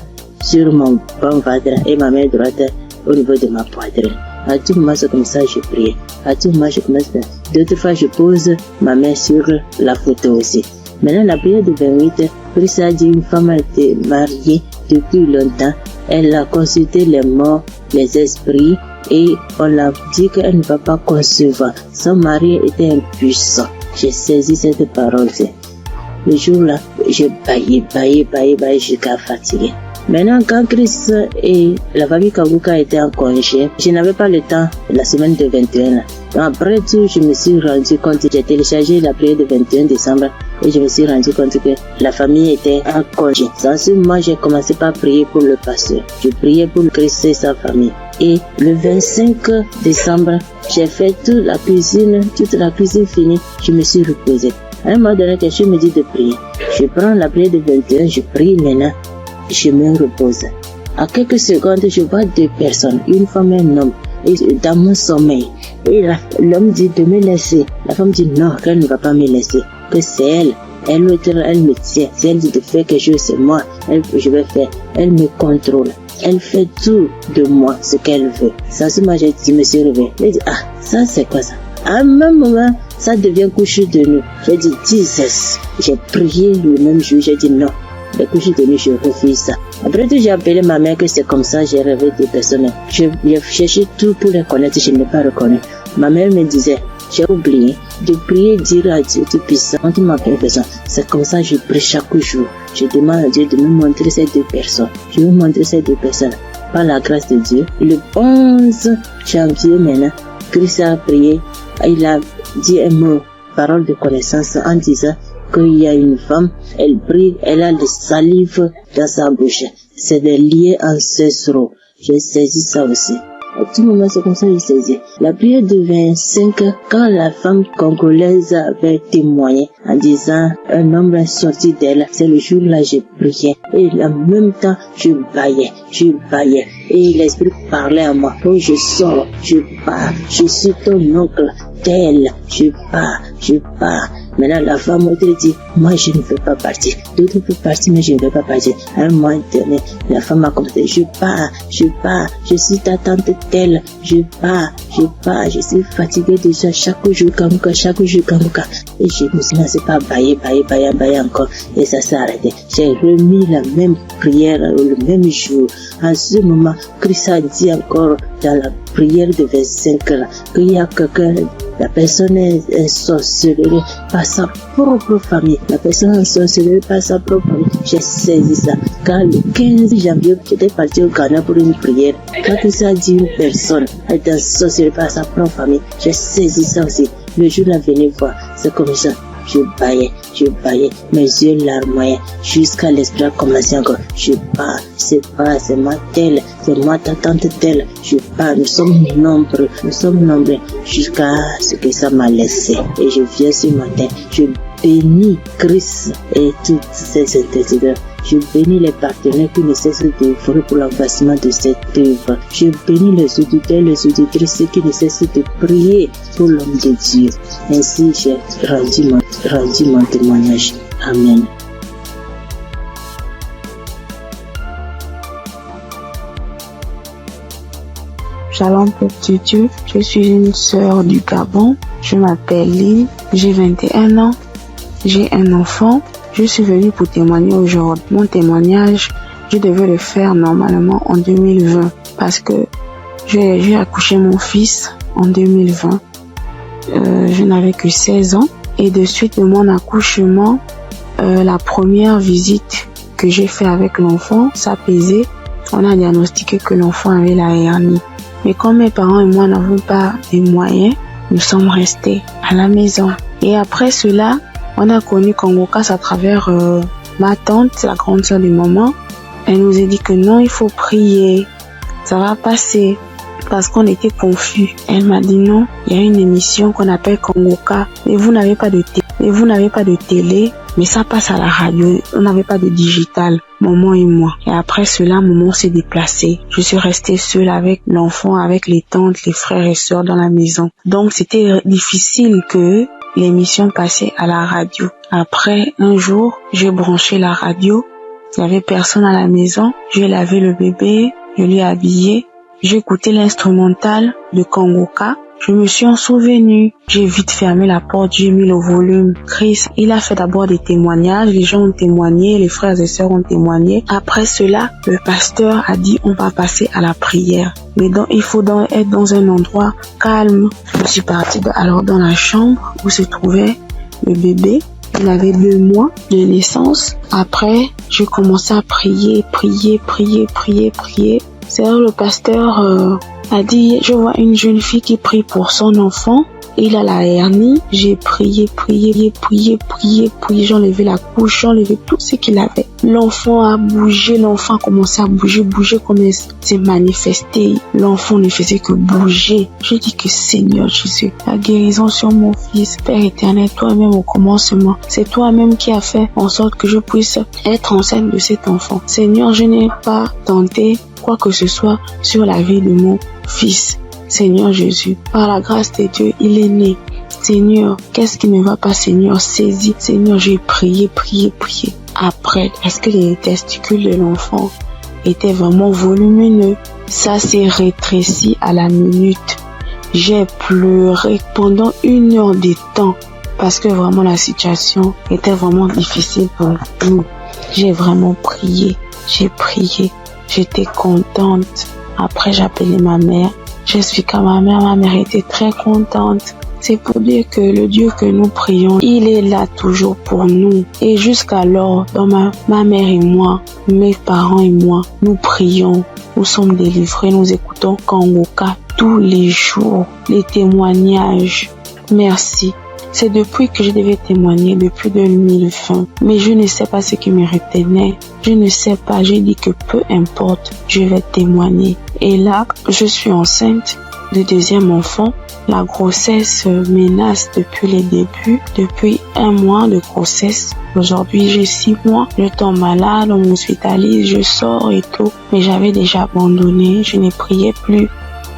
sur mon bon ventre et ma main droite au niveau de ma poitrine. À tout moment, c'est comme ça que je priais. À tout moment, je commence. D'autres fois, je pose ma main sur la photo aussi. Maintenant, la prière de 28, Christ a dit une femme a été mariée depuis longtemps. Elle a consulté les morts, les esprits, et on l'a dit qu'elle ne va pas concevoir. Son mari était impuissant. J'ai saisi cette parole. Le jour-là, j'ai baillé jusqu'à fatiguer. Maintenant, quand Christ et la famille Kanguka étaient en congé, je n'avais pas le temps la semaine de 21. Donc après tout, je me suis rendu compte, j'ai téléchargé la prière de 21 décembre et je me suis rendu compte que la famille était en congé. Dans ce moment, j'ai commencé par prier pour le pasteur. Je priais pour Christ et sa famille. Et le 25 décembre, j'ai fait toute la cuisine finie, je me suis reposée. À un moment donné, quelqu'un me dit de prier. Je prends la prière de 21, je prie maintenant. Je me repose. À quelques secondes, je vois deux personnes, une femme et un homme, dans mon sommeil. Et l'homme dit de me laisser. La femme dit non, qu'elle ne va pas me laisser, que c'est elle. Elle me tient. Si elle dit de faire quelque chose, c'est moi. Je vais faire. Elle me contrôle. Elle fait tout de moi, ce qu'elle veut. Ça, c'est moi, je me suis réveillée. Elle dit, ça c'est quoi ça? À un même moment, ça devient couche de nuit. J'ai dit, Jesus. J'ai prié le même jour, j'ai dit non. Les couches de nuit, je refuse ça. Après tout, j'ai appelé ma mère que c'est comme ça, j'ai rêvé des personnes. J'ai cherché tout pour les connaître, je ne l'ai pas reconnu. Ma mère me disait, j'ai oublié de prier, dire à Dieu tout puissant, quand tu m'appelles personne. C'est comme ça que je prie chaque jour. Je demande à Dieu de me montrer ces deux personnes. Je vais montrer ces deux personnes. Par la grâce de Dieu, le 11 janvier maintenant, Christ a prié, il a dit un mot, parole de connaissance en disant qu'il y a une femme, elle prie, elle a le salive dans sa bouche. C'est des liens ancestraux. J'ai saisi ça aussi. À tout moment, c'est comme ça que j'ai saisi. La prière de 25, quand la femme congolaise avait témoigné en disant un homme est sorti d'elle, c'est le jour-là j'ai prié. Et en même temps, je baillais. Et l'esprit parlait à moi. Oh, je sors, je pars, je suis ton oncle, tel, je pars. Maintenant, la femme autre dit, moi je ne veux pas partir. D'autres peuvent partir, mais je ne veux pas partir. À un moment donné, la femme a commencé, je pars, je suis ta tante telle, je pars, je suis fatiguée déjà chaque jour Kanguka. Et je me suis lancé par bailler encore. Et ça s'est arrêté. J'ai remis la même prière le même jour. En ce moment, Christ a dit encore dans la prière de 25 là, qu'il y a quelqu'un La personne est ensorcelée par sa propre famille. La personne est ensorcelée par sa propre famille. J'ai saisi ça. Quand le 15 janvier, j'étais parti au Ghana pour une prière. Quand ça dit une personne est ensorcelée par sa propre famille, j'ai saisi ça aussi. Le jour là, venez voir, c'est comme ça. Je baillais, mes yeux larmoyaient, jusqu'à l'esprit a commencé encore. Je pars, c'est moi telle, c'est moi ta tante telle. Je pars, nous sommes nombreux, jusqu'à ce que ça m'a laissé. Et je viens ce matin, je bénis Christ et toutes ses intercesseurs. Je bénis les partenaires qui ne cessent d'œuvrer pour l'avancement de cette œuvre. Je bénis les auditeurs, les auditrices qui ne cessent de prier pour l'homme de Dieu. Ainsi, j'ai rendu mon témoignage. Amen. Shalom, peuple de Dieu. Je suis une sœur du Gabon. Je m'appelle Lynn. J'ai 21 ans. J'ai un enfant. Je suis venue pour témoigner aujourd'hui. Mon témoignage, je devais le faire normalement en 2020 parce que j'ai accouché mon fils en 2020. Je n'avais que 16 ans et de suite de mon accouchement, la première visite que j'ai fait avec l'enfant, ça pesait. On a diagnostiqué que l'enfant avait la hernie. Mais comme mes parents et moi n'avons pas les moyens, nous sommes restés à la maison. Et après cela, on a connu Congo-Cass à travers ma tante, la grande sœur de maman. Elle nous a dit que non, il faut prier, ça va passer, parce qu'on était confus. Elle m'a dit non, il y a une émission qu'on appelle Congo-Cass, mais vous n'avez pas de télé, mais ça passe à la radio. On n'avait pas de digital, maman et moi. Et après cela, maman s'est déplacée. Je suis restée seule avec l'enfant, avec les tantes, les frères et sœurs dans la maison. Donc c'était difficile que l'émission passait à la radio. Après, un jour, j'ai branché la radio. Il n'y avait personne à la maison. J'ai lavé le bébé, je l'ai habillé. J'ai écouté l'instrumental de Congo-Cass. Je me suis en souvenu. J'ai vite fermé la porte, j'ai mis le volume. Chris, il a fait d'abord des témoignages. Les gens ont témoigné, les frères et sœurs ont témoigné. Après cela, le pasteur a dit on va passer à la prière. Mais donc, il faut être dans un endroit calme. Je suis partie alors dans la chambre où se trouvait le bébé. Il avait 2 mois de naissance. Après, j'ai commencé à prier. C'est là le pasteur a dit, je vois une jeune fille qui prie pour son enfant. Il a la hernie. J'ai prié. J'enlevais la couche, j'enlevais tout ce qu'il avait. L'enfant a bougé, l'enfant a commencé à bouger comme il s'est manifesté. L'enfant ne faisait que bouger. Je dis que Seigneur Jésus, la guérison sur mon fils, Père éternel, toi-même au commencement. C'est toi-même qui as fait en sorte que je puisse être enceinte de cet enfant. Seigneur, je n'ai pas tenté quoi que ce soit sur la vie de mon fils. Seigneur Jésus, par la grâce de Dieu, il est né. Seigneur, qu'est-ce qui ne va pas, Seigneur? Saisis. Seigneur, j'ai prié. Après, parce que les testicules de l'enfant étaient vraiment volumineux, ça s'est rétréci à la minute. J'ai pleuré pendant 1 heure de temps parce que vraiment la situation était vraiment difficile pour nous. J'ai vraiment prié. J'étais contente. Après, j'ai appelé ma mère. J'explique à ma mère était très contente. C'est pour dire que le Dieu que nous prions, il est là toujours pour nous. Et jusqu'alors, dans ma mère et moi, mes parents et moi, nous prions, nous sommes délivrés, nous écoutons Congo-Cass tous les jours, les témoignages. Merci. C'est depuis que je devais témoigner, depuis 2020. Mais je ne sais pas ce qui me retenait. Je ne sais pas. J'ai dit que peu importe, je vais témoigner. Et là, je suis enceinte de 2e enfant. La grossesse menace depuis les débuts. Depuis 1 mois de grossesse. Aujourd'hui, j'ai 6 mois. Je tombe malade, on m'hospitalise, je sors et tout. Mais j'avais déjà abandonné. Je ne priais plus.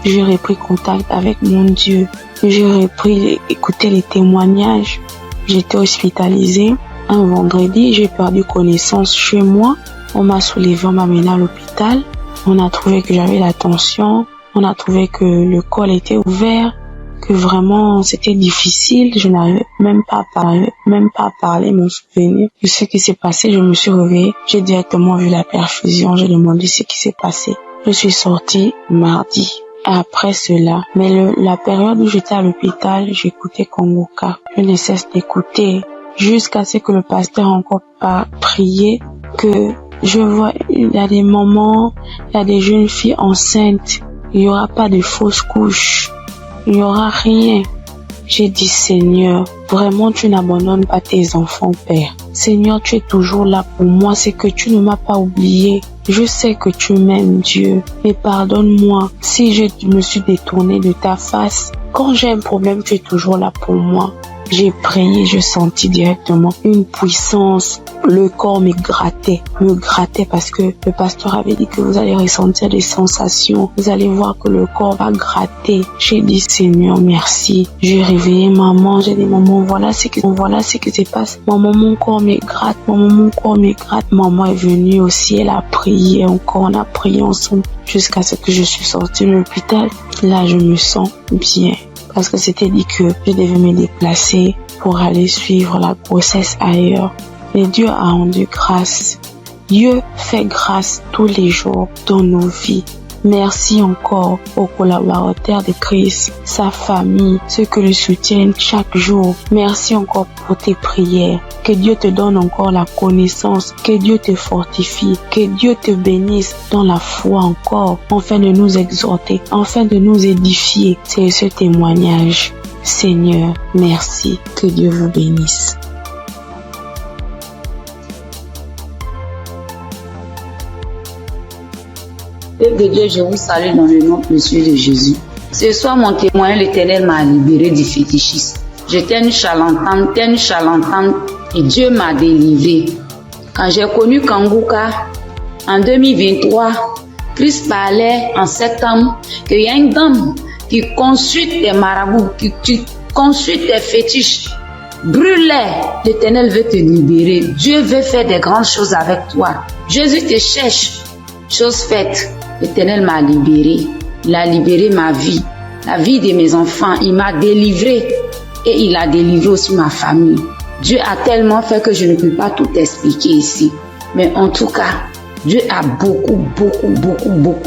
J'ai repris contact avec mon Dieu. J'ai repris écouter les témoignages. J'étais hospitalisée. Un vendredi, j'ai perdu connaissance chez moi. On m'a soulevé, on m'a mené à l'hôpital. On a trouvé que j'avais la tension. On a trouvé que le col était ouvert. Que vraiment, c'était difficile. Je n'avais même pas parlé, mon souvenir de ce qui s'est passé. Je me suis réveillée. J'ai directement vu la perfusion. J'ai demandé ce qui s'est passé. Je suis sortie mardi. après cela. Mais la période où j'étais à l'hôpital, j'écoutais Kongoka. Je ne cesse d'écouter jusqu'à ce que le pasteur encore pas prié, que je vois, il y a des moments, il y a des jeunes filles enceintes, il n'y aura pas de fausses couches, il n'y aura rien. J'ai dit, Seigneur, vraiment tu n'abandonnes pas tes enfants, Père. Seigneur, tu es toujours là pour moi, c'est que tu ne m'as pas oublié. Je sais que tu m'aimes, Dieu, mais pardonne-moi si je me suis détournée de ta face. Quand j'ai un problème, tu es toujours là pour moi. J'ai prié, je sentis directement une puissance. Le corps me grattait parce que le pasteur avait dit que vous allez ressentir des sensations. Vous allez voir que le corps va gratter. J'ai dit, Seigneur, merci. J'ai réveillé maman. J'ai dit, maman, voilà ce qui se passe. Maman, mon corps me gratte. Maman, mon corps me gratte. Maman est venue aussi. Elle a prié encore. On a prié ensemble jusqu'à ce que je suis sortie de l'hôpital. Là, je me sens bien. Parce que c'était dit que je devais me déplacer pour aller suivre la grossesse ailleurs. Et Dieu a rendu grâce. Dieu fait grâce tous les jours dans nos vies. Merci encore aux collaborateurs de Christ, sa famille, ceux qui le soutiennent chaque jour. Merci encore pour tes prières. Que Dieu te donne encore la connaissance, que Dieu te fortifie, que Dieu te bénisse dans la foi encore, afin de nous exhorter, afin de nous édifier. C'est ce témoignage. Seigneur, merci. Que Dieu vous bénisse. Père de Dieu, je vous salue dans le nom précieux de Jésus. Ce soir, mon témoin, l'Éternel m'a libéré du fétichisme. J'étais une charlatane, et Dieu m'a délivré. Quand j'ai connu Kanguka, en 2023, Christ parlait en septembre qu'il y a une dame qui consulte des marabouts, qui consulte des fétiches. Brûle-les, l'Éternel veut te libérer. Dieu veut faire des grandes choses avec toi. Jésus te cherche. Chose faite, l'Éternel m'a libéré. Il a libéré ma vie, la vie de mes enfants. Il m'a délivré et il a délivré aussi ma famille. Dieu a tellement fait que je ne peux pas tout expliquer ici. Mais en tout cas, Dieu a beaucoup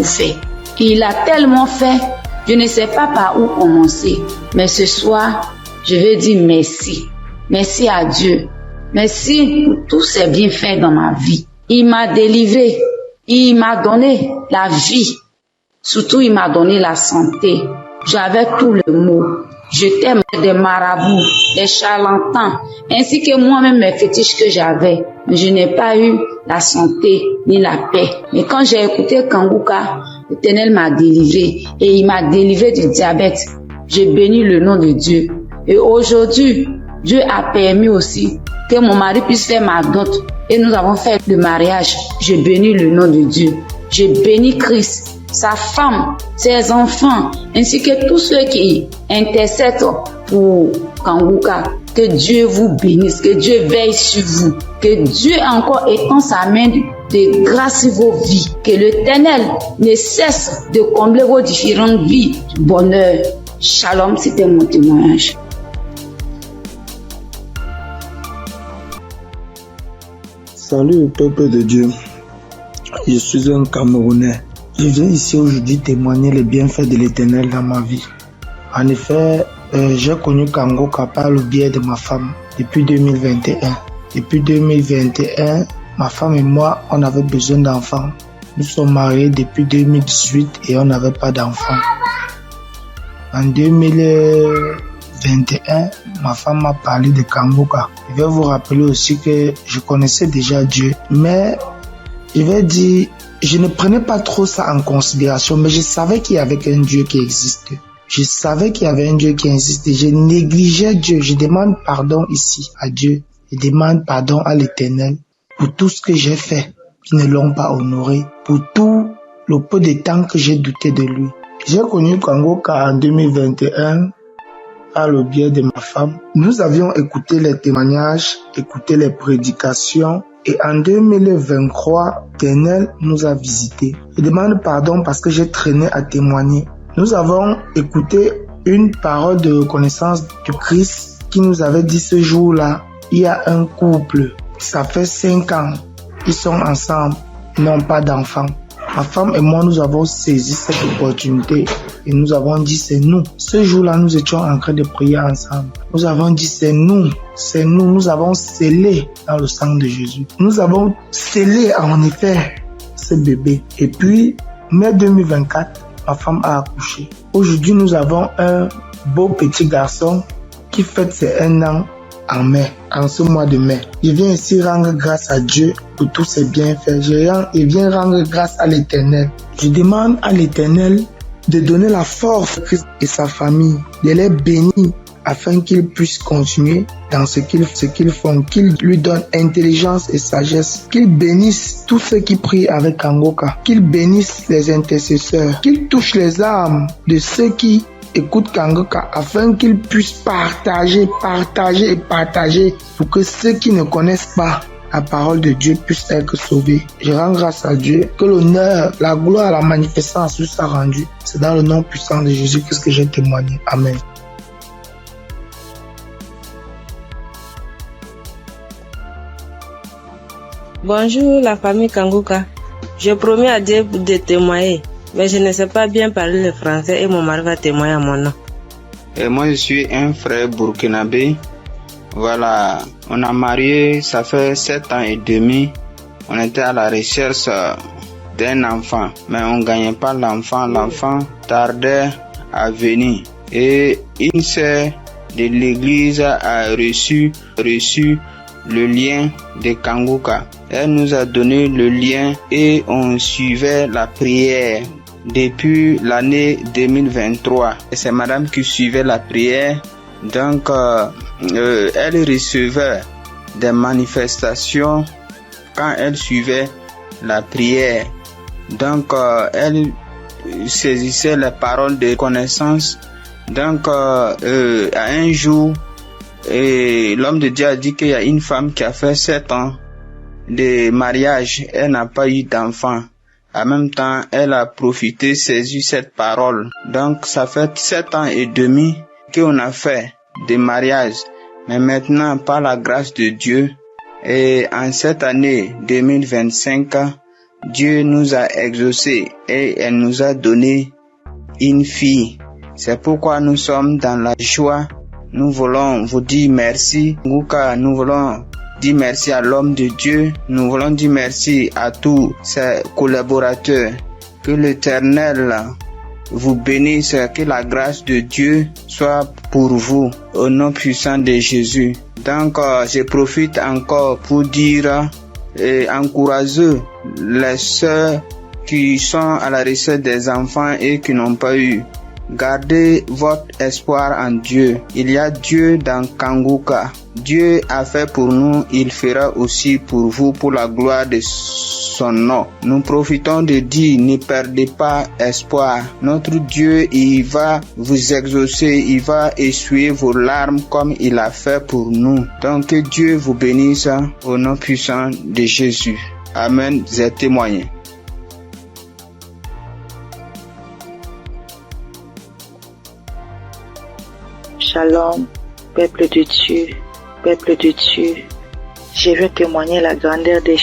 fait. Et il a tellement fait, je ne sais pas par où commencer. Mais ce soir, je veux dire merci. Merci à Dieu. Merci pour tous ces bienfaits dans ma vie. Il m'a délivré. Il m'a donné la vie. Surtout, il m'a donné la santé. J'avais tout le mot. J'étais des marabouts, des charlatans, ainsi que moi-même mes fétiches que j'avais. Mais je n'ai pas eu la santé ni la paix. Mais quand j'ai écouté Kanguka, l'Éternel m'a délivré et il m'a délivré du diabète. J'ai béni le nom de Dieu. Et aujourd'hui, Dieu a permis aussi que mon mari puisse faire ma dot. Et nous avons fait le mariage. Je bénis le nom de Dieu. Je bénis Christ, sa femme, ses enfants, ainsi que tous ceux qui intercèdent pour Kanguka. Que Dieu vous bénisse, que Dieu veille sur vous, que Dieu encore étend sa main de grâce sur vos vies, que l'Éternel ne cesse de combler vos différentes vies de bonheur. Shalom, c'était mon témoignage. Salut au peuple de Dieu, je suis un Camerounais. Je viens ici aujourd'hui témoigner les bienfaits de l'Éternel dans ma vie. En effet, j'ai connu Kanguka par le biais de ma femme depuis 2021. Depuis 2021, ma femme et moi, on avait besoin d'enfants. Nous sommes mariés depuis 2018 et on n'avait pas d'enfants. En 2021, ma femme m'a parlé de Kanguka. Je vais vous rappeler aussi que je connaissais déjà Dieu, mais je vais dire, je ne prenais pas trop ça en considération, mais je savais qu'il y avait un Dieu qui existe. Je savais qu'il y avait un Dieu qui existe. Je négligeais Dieu. Je demande pardon ici à Dieu. Je demande pardon à l'Éternel pour tout ce que j'ai fait qui ne l'ont pas honoré, pour tout le peu de temps que j'ai douté de lui. J'ai connu Kanguka en 2021 par le biais de ma femme. Nous avions écouté les témoignages, écouté les prédications et en 2023, l'Éternel nous a visités. Je demande pardon parce que j'ai traîné à témoigner. Nous avons écouté une parole de reconnaissance de Christ qui nous avait dit ce jour-là, il y a un couple, ça fait 5 ans, ils sont ensemble, ils n'ont pas d'enfants. Ma femme et moi, nous avons saisi cette opportunité et nous avons dit c'est nous. Ce jour-là, nous étions en train de prier ensemble. Nous avons dit c'est nous. Nous avons scellé dans le sang de Jésus. Nous avons scellé en effet ce bébé. Et puis, mai 2024, ma femme a accouché. Aujourd'hui, nous avons un beau petit garçon qui fête ses 1 an en mai, en ce mois de mai. Je viens ici rendre grâce à Dieu pour tous ses bienfaits. Je viens rendre grâce à l'Éternel. Je demande à l'Éternel de donner la force à Christ et sa famille, de les bénir afin qu'ils puissent continuer dans ce qu'ils font, qu'il lui donne intelligence et sagesse, qu'il bénisse tous ceux qui prient avec Kangoka, qu'il bénisse les intercesseurs, qu'il touche les âmes de ceux qui écoutent Kangoka afin qu'ils puissent partager pour que ceux qui ne connaissent pas la parole de Dieu puissent être sauvés. Je rends grâce à Dieu que l'honneur, la gloire, la manifestance soit rendue. C'est dans le nom puissant de Jésus-Christ que j'ai témoigné. Amen. Bonjour la famille Kangoka. Je promis à Dieu de témoigner, mais je ne sais pas bien parler le français et mon mari va témoigner à mon nom. Et moi je suis un frère burkinabé. Voilà, on a marié, ça fait 7 ans et demi. On était à la recherche d'un enfant, mais on ne gagnait pas l'enfant. L'enfant tardait à venir. Et une sœur de l'église a reçu le lien de Kangoka. Elle nous a donné le lien et on suivait la prière depuis l'année 2023. Et c'est madame qui suivait la prière. Donc, elle recevait des manifestations quand elle suivait la prière. Donc, elle saisissait les paroles de connaissance. Donc, à un jour, et l'homme de Dieu a dit qu'il y a une femme qui a fait 7 ans de mariage, elle n'a pas eu d'enfant. En même temps, elle a profité, saisi cette parole. Donc, ça fait 7 ans et demi qu'on a fait des mariages. Mais maintenant, par la grâce de Dieu, et en cette année 2025, Dieu nous a exaucés et elle nous a donné une fille. C'est pourquoi nous sommes dans la joie. Nous voulons vous dire merci, Kangoka. Nous voulons dire merci à l'homme de Dieu. Nous voulons dire merci à tous ses collaborateurs. Que l'Éternel vous bénisse, que la grâce de Dieu soit pour vous, au nom puissant de Jésus. Donc, je profite encore pour dire et encourager les sœurs qui sont à la recherche des enfants et qui n'ont pas eu. Gardez votre espoir en Dieu. Il y a Dieu dans Kangoka. Dieu a fait pour nous, il fera aussi pour vous, pour la gloire de son nom. Nous profitons de dire, ne perdez pas espoir. Notre Dieu, il va vous exaucer, il va essuyer vos larmes comme il a fait pour nous. Donc que Dieu vous bénisse au nom puissant de Jésus. Amen. J'ai témoigné. Shalom, peuple de Dieu, peuple de Dieu. Je veux témoigner la grandeur de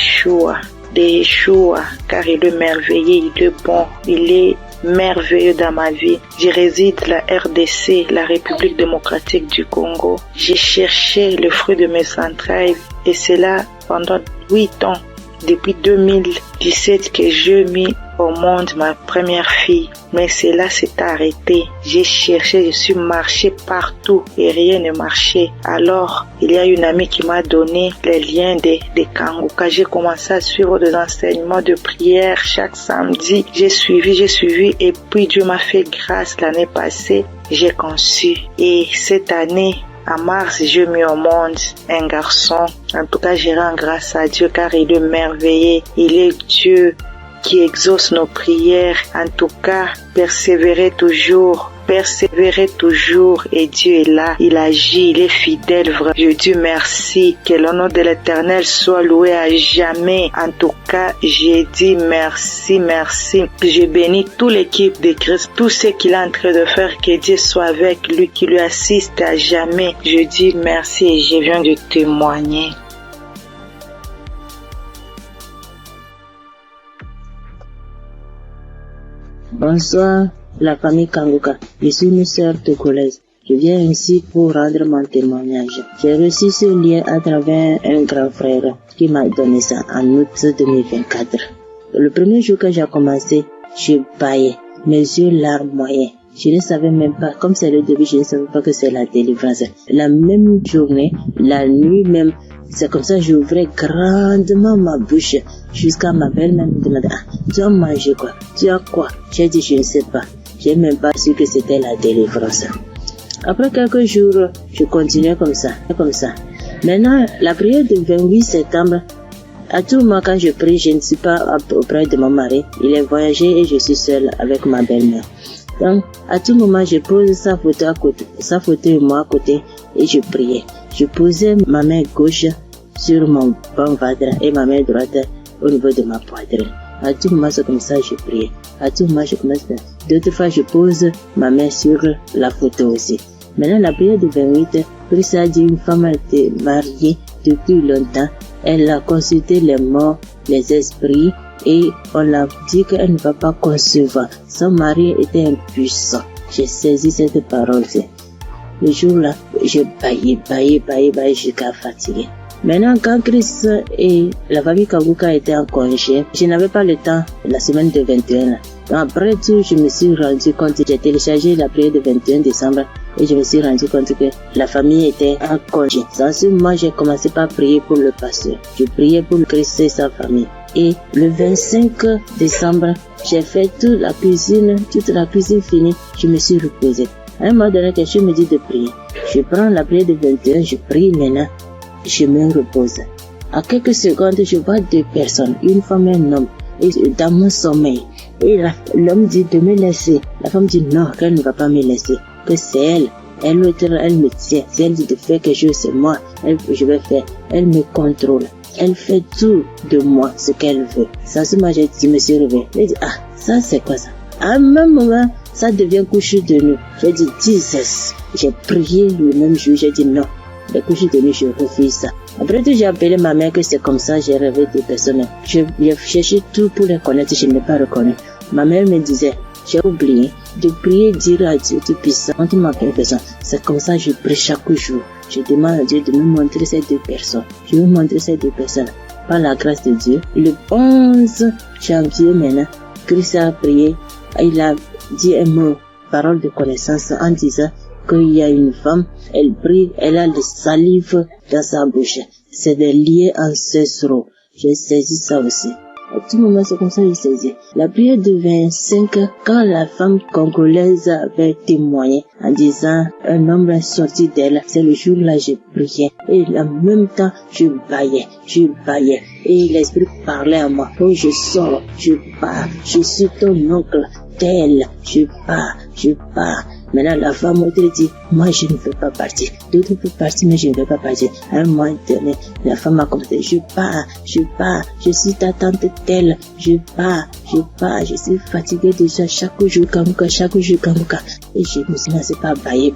Yeshua, car il est merveilleux, il est bon, il est merveilleux dans ma vie. Je réside à la RDC, la République démocratique du Congo. J'ai cherché le fruit de mes entrailles et c'est là pendant 8 ans, depuis 2017 que j'ai mis au monde ma première fille. Mais cela s'est arrêté. J'ai cherché, je suis marché partout et rien ne marchait. Alors, il y a une amie qui m'a donné les liens de Kangoka. J'ai commencé à suivre des enseignements de prière chaque samedi. J'ai suivi et puis Dieu m'a fait grâce l'année passée. J'ai conçu. Et cette année, en mars, j'ai mis au monde un garçon. En tout cas, je rends grâce à Dieu car il est merveilleux. Il est Dieu qui exauce nos prières. En tout cas, persévérez toujours et Dieu est là, il agit, il est fidèle. Vraiment. Je dis merci, que le nom de l'Éternel soit loué à jamais. En tout cas, j'ai dit merci. Je bénis toute l'équipe de Christ, tout ce qu'il est en train de faire, que Dieu soit avec lui, qui lui assiste à jamais. Je dis merci et je viens de témoigner. Bonsoir, la famille Kanguka. Je suis une sœur togolaise. Je viens ici pour rendre mon témoignage. J'ai reçu ce lien à travers un grand frère qui m'a donné ça en août 2024. Le premier jour que j'ai commencé, je baillais, mes yeux larmoyaient. Je ne savais même pas, comme c'est le début, je ne savais pas que c'est la délivrance. La même journée, la nuit même, c'est comme ça que j'ouvrais grandement ma bouche jusqu'à ma belle-mère me demandait, tu as mangé quoi? Tu as quoi? J'ai dit, je ne sais pas. J'ai même pas su que c'était la délivrance. Après quelques jours, je continuais comme ça. Maintenant, la prière du 28 septembre, à tout moment quand je prie, je ne suis pas auprès de mon mari. Il est voyagé et je suis seule avec ma belle-mère. Donc, à tout moment, je pose sa photo et moi à côté et je priais. Je posais ma main gauche sur mon bon ventre et ma main droite au niveau de ma poitrine. À tout moment, c'est comme ça que je priais. À tout moment, je commence à... D'autres fois, je pose ma main sur la photo aussi. Maintenant, la prière du 28, Christ a dit une femme a été mariée depuis longtemps. Elle a consulté les morts, les esprits, et on l'a dit qu'elle ne va pas concevoir. Son mari était impuissant. J'ai saisi cette parole. Le jour-là, je baillais jusqu'à fatiguer. Maintenant, quand Christ et la famille Kanguka étaient en congé, je n'avais pas le temps la semaine de 21. Après tout, je me suis rendu compte, j'ai télécgé la prière du 21 décembre et je me suis rendu compte que la famille était en congé. Sans ce moment, j'ai commencé par prier pour le pasteur. Je priais pour Christ et sa famille. Et le 25 décembre, j'ai fait toute la cuisine finie, je me suis reposée. À un moment donné, quelque chose me dit de prier. Je prends la prière du 21, je prie maintenant, je me repose. À quelques secondes, je vois deux personnes, une femme et un homme, et dans mon sommeil. Et l'homme dit de me laisser. La femme dit non, qu'elle ne va pas me laisser, que c'est elle. Elle me tient. Si elle dit de faire quelque chose, c'est moi. Je vais faire. Elle me contrôle. Elle fait tout de moi, ce qu'elle veut. Ça, ce moment, je me suis réveillée. J'ai dit, ça, c'est quoi ça? À un même moment, ça devient couche de nuit. J'ai dit, Jesus. J'ai prié le même jour. J'ai dit non. Les couches de nuit, je refuse ça. Après tout, j'ai appelé ma mère que c'est comme ça, j'ai rêvé des personnes. J'ai cherché tout pour les connaître, je ne l'ai pas reconnu. Ma mère me disait, j'ai oublié de prier, dire à Dieu Tout-Puissant, quand tu m'appelles personne. C'est comme ça que je prie chaque jour. Je demande à Dieu de me montrer ces deux personnes. Je vais montrer ces deux personnes. Par la grâce de Dieu, le 11 janvier maintenant, Christ a prié, il a dit un mot, parole de connaissance, en disant qu'il y a une femme, elle prie, elle a le salive dans sa bouche. C'est des liens ancestraux. J'ai saisi ça aussi. À tout moment, c'est comme ça que j'ai saisi. La prière de 25, quand la femme congolaise avait témoigné en disant un homme est sorti d'elle, c'est le jour-là que j'ai prié. Et en même temps, je baillais. Et l'esprit parlait à moi. Oh, je sors, je pars, je suis ton oncle, tel, je pars. Maintenant, la femme autre dit, moi, je ne veux pas partir. D'autres peuvent partir, mais je ne veux pas partir. À un moment donné, la femme a commencé, je pars. Je suis ta tante telle. Je pars. Je suis fatiguée déjà chaque jour, Kanguka. Et je me suis lancé par bailler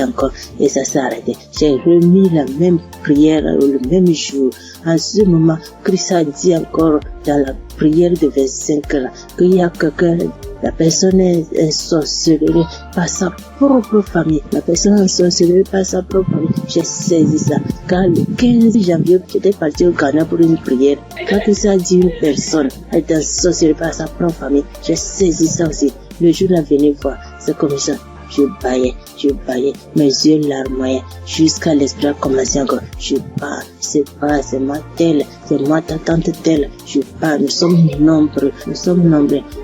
encore. Et ça s'est arrêté. J'ai remis la même prière le même jour. En ce moment, Christ a dit encore dans la prière de 25 là, qu'il y a quelqu'un, la personne est sorcelée par sa propre famille. J'ai saisi ça. Quand le 15 janvier, j'étais parti au Ghana pour une prière. Quand Christ a dit une personne est sorcelée par sa propre famille, j'ai saisi ça aussi. Le jour là, venez voir, c'est comme ça. Je baillais, mes yeux larmoyaient, jusqu'à l'esprit a commencé encore. Je pars, c'est moi telle, c'est moi ta tante telle. Je pars, nous sommes nombreux,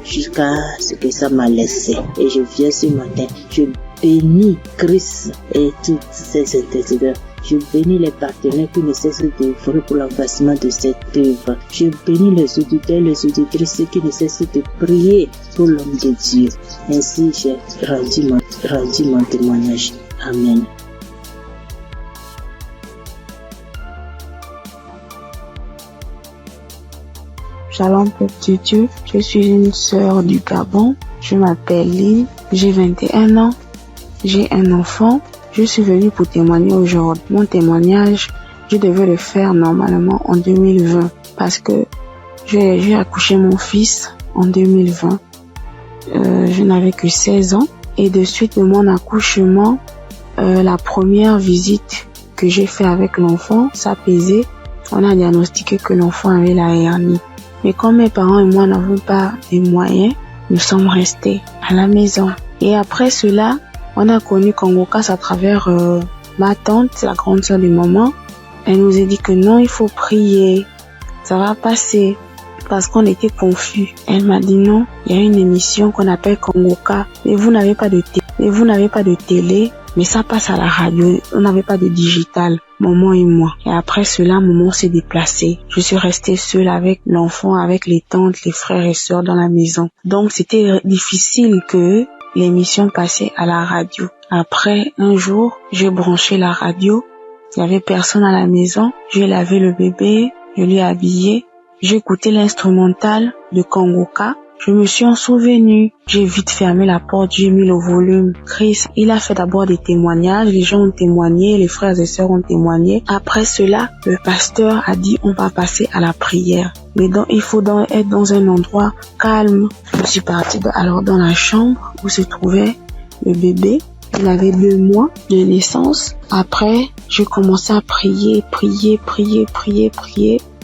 jusqu'à ce que ça m'a laissé. Et je viens ce matin, je bénis Christ et toutes ses intercesseurs. Je bénis les partenaires qui ne cessent d'œuvrer pour l'avancement de cette œuvre. Je bénis les auditeurs, les auditrices qui ne cessent de prier pour l'homme de Dieu. Ainsi, j'ai rendu mon témoignage. Amen. Shalom, peuple de Dieu. Je suis une sœur du Gabon. Je m'appelle Lynn. J'ai 21 ans. J'ai un enfant. Je suis venue pour témoigner aujourd'hui. Mon témoignage, je devais le faire normalement en 2020 parce que j'ai accouché mon fils en 2020. je n'avais que 16 ans. Et de suite de mon accouchement, la première visite que j'ai fait avec l'enfant, ça pesait. On a diagnostiqué que l'enfant avait la hernie. Mais comme mes parents et moi n'avons pas les moyens, nous sommes restés à la maison. Et après cela, on a connu Congo-Cass à travers ma tante, la grande sœur de maman. Elle nous a dit que non, il faut prier, ça va passer. Parce qu'on était confus. Elle m'a dit non, il y a une émission qu'on appelle Congo-Cass. Mais vous n'avez pas de télé, mais ça passe à la radio. On n'avait pas de digital, maman et moi. Et après cela, maman s'est déplacée. Je suis restée seule avec l'enfant, avec les tantes, les frères et sœurs dans la maison. Donc c'était difficile que l'émission passait à la radio. Après, un jour, j'ai branché la radio. Il n'y avait personne à la maison. J'ai lavé le bébé, je l'ai habillé. J'ai écouté l'instrumental de Congo-Cass. Je me suis en souvenu. J'ai vite fermé la porte, j'ai mis le volume. Chris, il a fait d'abord des témoignages. Les gens ont témoigné, les frères et sœurs ont témoigné. Après cela, le pasteur a dit on va passer à la prière. Mais donc, il faut être dans un endroit calme. Je suis partie alors dans la chambre où se trouvait le bébé. Il avait 2 mois de naissance. Après, je commençais à prier.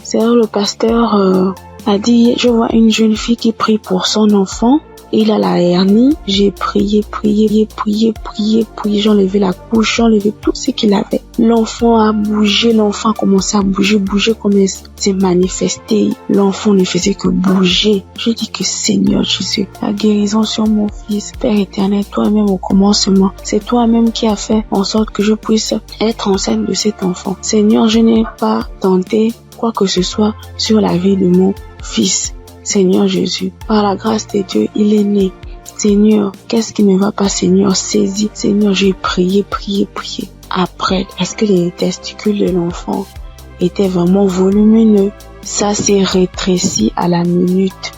C'est là le pasteur a dit, je vois une jeune fille qui prie pour son enfant. Il a la hernie. J'ai prié. J'ai enlevé la couche, j'ai enlevé tout ce qu'il avait. L'enfant a bougé, l'enfant a commencé à bouger comme il s'est manifesté. L'enfant ne faisait que bouger. Je dis que Seigneur Jésus, la guérison sur mon fils. Père éternel, toi-même au commencement, c'est toi-même qui as fait en sorte que je puisse être enceinte de cet enfant. Seigneur, je n'ai pas tenté quoi que ce soit sur la vie de mon fils. Seigneur Jésus, par la grâce de Dieu, il est né. Seigneur, qu'est-ce qui ne va pas, Seigneur? Saisis. Seigneur, j'ai prié. Après, est-ce que les testicules de l'enfant étaient vraiment volumineux? Ça s'est rétréci à la minute.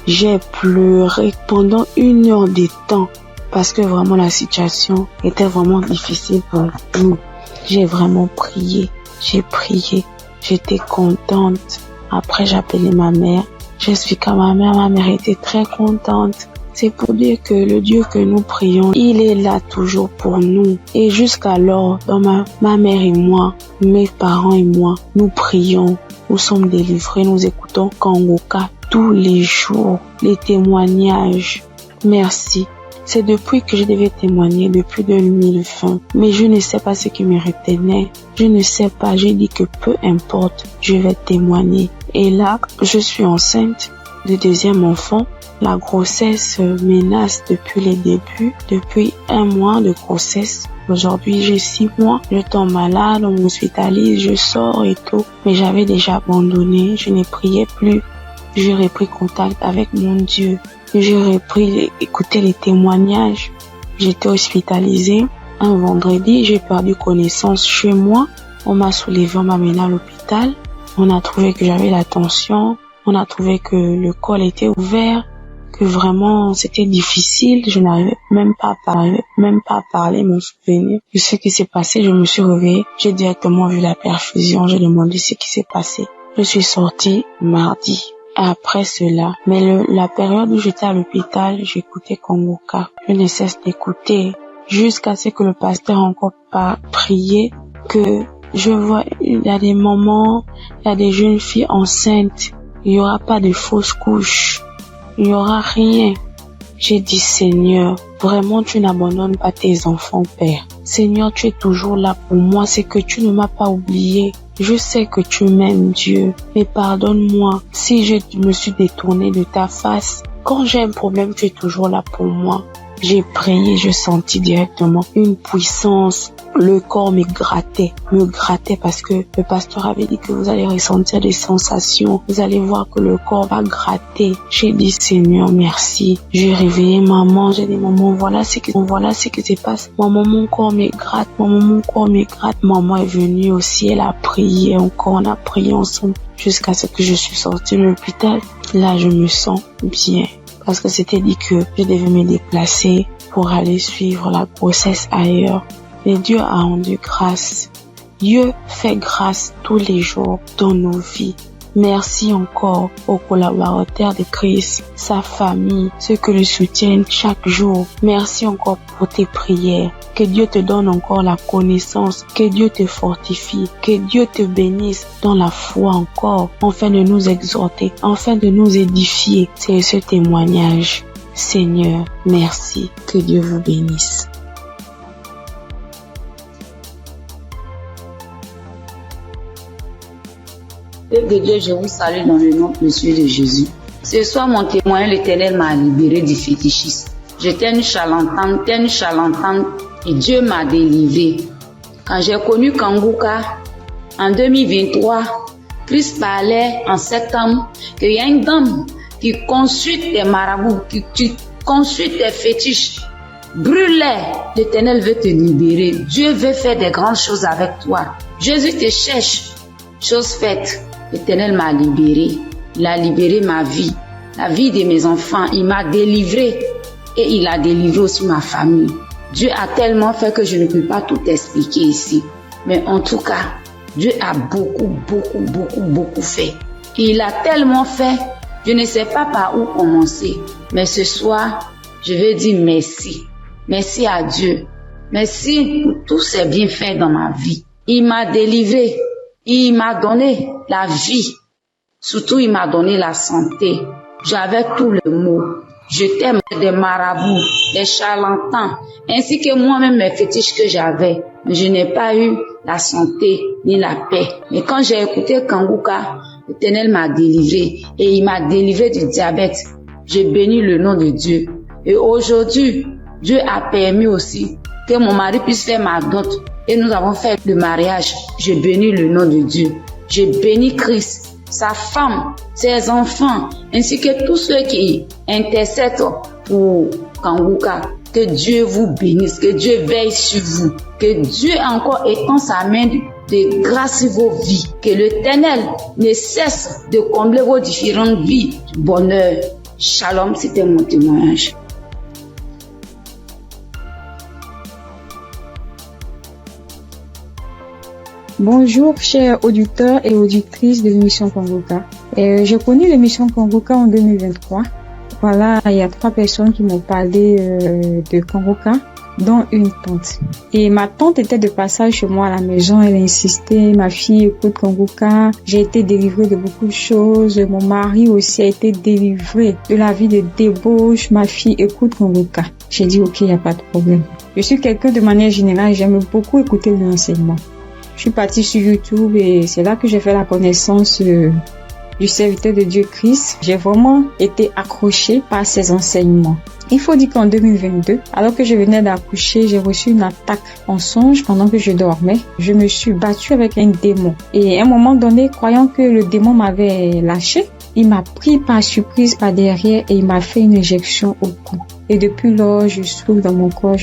J'ai pleuré pendant 1 heure de temps parce que vraiment la situation était vraiment difficile pour nous. J'ai vraiment prié. J'ai prié. J'étais contente. Après, j'ai appelé ma mère. J'expliquais à ma mère était très contente. C'est pour dire que le Dieu que nous prions, il est là toujours pour nous. Et jusqu'alors, dans ma mère et moi, mes parents et moi, nous prions, nous sommes délivrés, nous écoutons Congo-Cass tous les jours, les témoignages. Merci. C'est depuis que je devais témoigner, depuis 2020. Mais je ne sais pas ce qui me retenait. Je ne sais pas. J'ai dit que peu importe, je vais témoigner. Et là, je suis enceinte de 2e enfant. La grossesse menace depuis les débuts. Depuis 1 mois de grossesse. Aujourd'hui, j'ai 6 mois. Je tombe malade, on m'hospitalise, je sors et tout. Mais j'avais déjà abandonné. Je ne priais plus. J'ai repris contact avec mon Dieu. J'ai repris écouter les témoignages. J'étais hospitalisée. Un vendredi, j'ai perdu connaissance chez moi. On m'a soulevé, on m'a mené à l'hôpital. On a trouvé que j'avais la tension. On a trouvé que le col était ouvert. Que vraiment, c'était difficile. Je n'arrivais même pas à parler, mon souvenir de ce qui s'est passé. Je me suis réveillée. J'ai directement vu la perfusion. J'ai demandé ce qui s'est passé. Je suis sortie mardi. Après cela, mais la période où j'étais à l'hôpital, j'écoutais Congo-Cass. Je ne cesse d'écouter jusqu'à ce que le pasteur encore pas prié, que je vois, il y a des moments, il y a des jeunes filles enceintes, il y aura pas de fausses couches, il y aura rien. J'ai dit, Seigneur, vraiment tu n'abandonnes pas tes enfants, Père. Seigneur, tu es toujours là pour moi, c'est que tu ne m'as pas oublié. Je sais que tu m'aimes, Dieu, mais pardonne-moi si je me suis détournée de ta face. Quand j'ai un problème, tu es toujours là pour moi. J'ai prié, je sentis directement une puissance. Le corps me grattait parce que le pasteur avait dit que vous allez ressentir des sensations. Vous allez voir que le corps va gratter. J'ai dit, Seigneur, merci. J'ai réveillé maman. J'ai dit, maman, voilà ce qui se passe. Maman, mon corps me gratte. Maman est venue aussi. Elle a prié encore. On a prié ensemble jusqu'à ce que je suis sortie de l'hôpital. Là, je me sens bien. Parce que c'était dit que je devais me déplacer pour aller suivre la grossesse ailleurs. Et Dieu a rendu grâce. Dieu fait grâce tous les jours dans nos vies. Merci encore aux collaborateurs de Christ, sa famille, ceux qui le soutiennent chaque jour. Merci encore pour tes prières. Que Dieu te donne encore la connaissance, que Dieu te fortifie, que Dieu te bénisse dans la foi encore, afin de nous exhorter, afin de nous édifier. C'est ce témoignage. Seigneur, merci. Que Dieu vous bénisse. Père de Dieu, je vous salue dans le nom précieux de Jésus. Ce soir, mon témoin, l'Éternel m'a libéré du fétichisme. J'étais une charlatane, et Dieu m'a délivré. Quand j'ai connu Kanguka, en 2023, Christ parlait en septembre qu'il y a une dame qui consulte des marabouts, qui consulte des fétiches. Brûle-les, l'Éternel veut te libérer. Dieu veut faire des grandes choses avec toi. Jésus te cherche. Chose faite, l'Éternel m'a libéré. Il a libéré ma vie, la vie de mes enfants. Il m'a délivré et il a délivré aussi ma famille. Dieu a tellement fait que je ne peux pas tout expliquer ici. Mais en tout cas, Dieu a beaucoup fait. Et il a tellement fait, je ne sais pas par où commencer. Mais ce soir, je vais dire merci. Merci à Dieu. Merci pour tous ces bienfaits dans ma vie. Il m'a délivré. Il m'a donné la vie. Surtout, il m'a donné la santé. J'avais tous les maux. J'étais des marabouts, des charlatans, ainsi que moi-même mes fétiches que j'avais. Mais je n'ai pas eu la santé ni la paix. Mais quand j'ai écouté Kanguka, l'Éternel m'a délivré et il m'a délivré du diabète. J'ai béni le nom de Dieu. Et aujourd'hui, Dieu a permis aussi que mon mari puisse faire ma dot. Et nous avons fait le mariage. Je bénis le nom de Dieu. Je bénis Christ, sa femme, ses enfants, ainsi que tous ceux qui intercèdent pour Kanguka. Que Dieu vous bénisse, que Dieu veille sur vous, que Dieu encore étend sa main de grâce sur vos vies, que l'Éternel ne cesse de combler vos différentes vies du bonheur. Shalom, c'était mon témoignage. Bonjour, chers auditeurs et auditrices de l'émission Kanguka. J'ai connu l'émission Kanguka en 2023. Voilà, il y a 3 personnes qui m'ont parlé de Kanguka, dont une tante. Et ma tante était de passage chez moi à la maison. Elle a insisté, ma fille écoute Kanguka. J'ai été délivrée de beaucoup de choses. Mon mari aussi a été délivré de la vie de débauche. Ma fille écoute Kanguka. J'ai dit ok, il n'y a pas de problème. Je suis quelqu'un de manière générale, j'aime beaucoup écouter l'enseignement. Je suis partie sur YouTube et c'est là que j'ai fait la connaissance du serviteur de Dieu Christ. J'ai vraiment été accrochée par ses enseignements. Il faut dire qu'en 2022, alors que je venais d'accoucher, j'ai reçu une attaque en songe pendant que je dormais. Je me suis battue avec un démon. Et à un moment donné, croyant que le démon m'avait lâché, il m'a pris par surprise par derrière et il m'a fait une injection au cou. Et depuis lors, je souffre dans mon corps,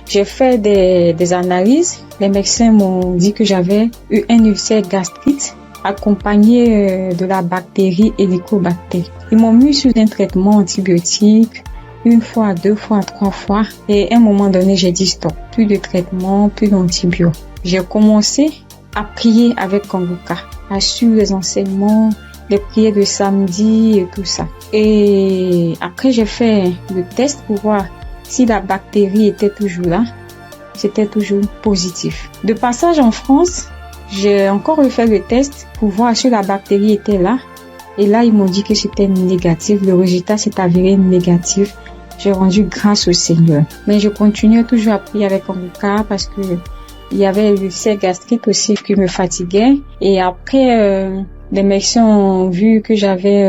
J'ai fait des analyses. Les médecins m'ont dit que j'avais eu un ulcère gastrique accompagné de la bactérie Helicobacter. Ils m'ont mis sur un traitement antibiotique 1 fois, 2 fois, 3 fois. Et à un moment donné, j'ai dit stop. Plus de traitement, plus d'antibiotiques. J'ai commencé à prier avec Kanguka, à suivre les enseignements, les prières de samedi et tout ça. Et après, j'ai fait le test pour voir si la bactérie était toujours là. C'était toujours positif. De passage en France, j'ai encore refait le test pour voir si la bactérie était là. Et là, ils m'ont dit que c'était négatif. Le résultat s'est avéré négatif. J'ai rendu grâce au Seigneur. Mais je continuais toujours à prier avec Kanguka parce que il y avait l'ulcère gastrique aussi qui me fatiguait. Et après, les médecins ont vu que j'avais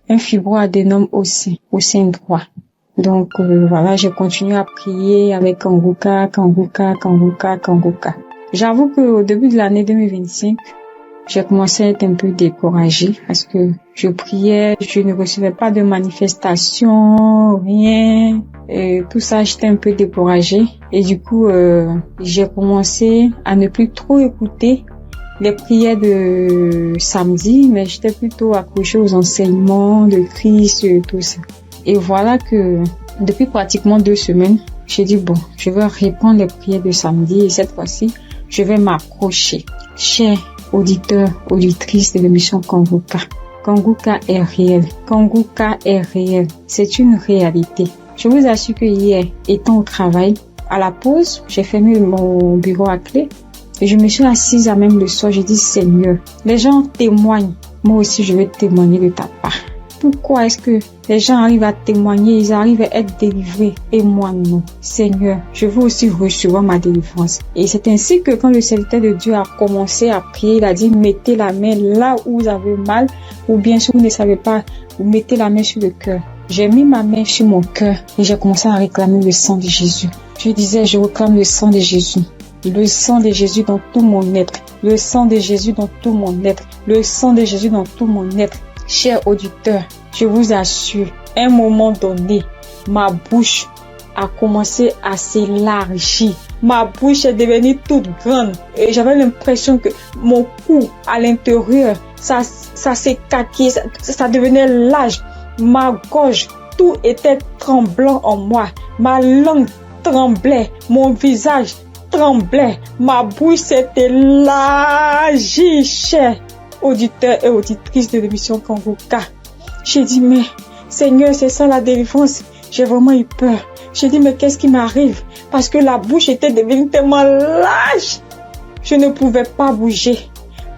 un fibroadénome au sein droit. Donc voilà, j'ai continué à prier avec Kanguka. J'avoue qu'au début de l'année 2025, j'ai commencé à être un peu découragée parce que je priais, je ne recevais pas de manifestation, rien. Et tout ça, j'étais un peu découragée. Et du coup, j'ai commencé à ne plus trop écouter les prières de samedi, mais j'étais plutôt accrochée aux enseignements de Christ et tout ça. Et voilà que depuis pratiquement 2 semaines, j'ai dit bon, je vais reprendre les prières de samedi et cette fois-ci, je vais m'accrocher. Chers auditeurs, auditrices de l'émission Kanguka. Kanguka est réel. Kanguka est réel. C'est une réalité. Je vous assure que hier, étant au travail, à la pause, j'ai fermé mon bureau à clé et je me suis assise à même le sol. J'ai dit, Seigneur, les gens témoignent. Moi aussi, je vais témoigner de ta part. Pourquoi est-ce que les gens arrivent à témoigner, ils arrivent à être délivrés et moi non? Seigneur, je veux aussi recevoir ma délivrance. Et c'est ainsi que quand le serviteur de Dieu a commencé à prier, il a dit mettez la main là où vous avez mal, ou bien si vous ne savez pas, vous mettez la main sur le cœur. J'ai mis ma main sur mon cœur et j'ai commencé à réclamer le sang de Jésus. Je disais, je réclame le sang de Jésus. Le sang de Jésus dans tout mon être. Le sang de Jésus dans tout mon être. Le sang de Jésus dans tout mon être. Chers auditeurs, je vous assure, à un moment donné, ma bouche a commencé à s'élargir. Ma bouche est devenue toute grande et j'avais l'impression que mon cou à l'intérieur, ça s'écaquait, ça devenait large. Ma gorge, tout était tremblant en moi. Ma langue tremblait, mon visage tremblait, ma bouche s'est élargie, chers auditeurs et auditrices de l'émission Kanguka. J'ai dit, mais Seigneur, c'est ça la délivrance. J'ai vraiment eu peur. J'ai dit, mais qu'est-ce qui m'arrive? Parce que la bouche était devenue tellement large. Je ne pouvais pas bouger.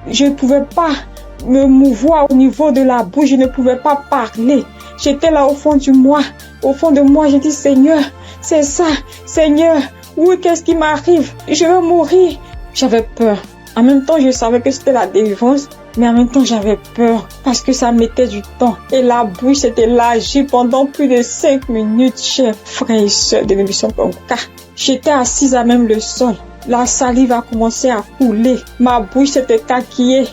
Je ne pouvais pas me mouvoir au niveau de la bouche. Je ne pouvais pas parler. J'étais là au fond de moi. Au fond de moi, j'ai dit, Seigneur, c'est ça. Seigneur, oui, qu'est-ce qui m'arrive? Je vais mourir. J'avais peur. En même temps, je savais que c'était la délivrance, mais en même temps, j'avais peur parce que ça mettait du temps. Et la bouche s'était élargie pendant plus de 5 minutes, chers frères et sœurs de l'émission Kanguka. J'étais assise à même le sol. La salive a commencé à couler. Ma bouche s'était taquillée.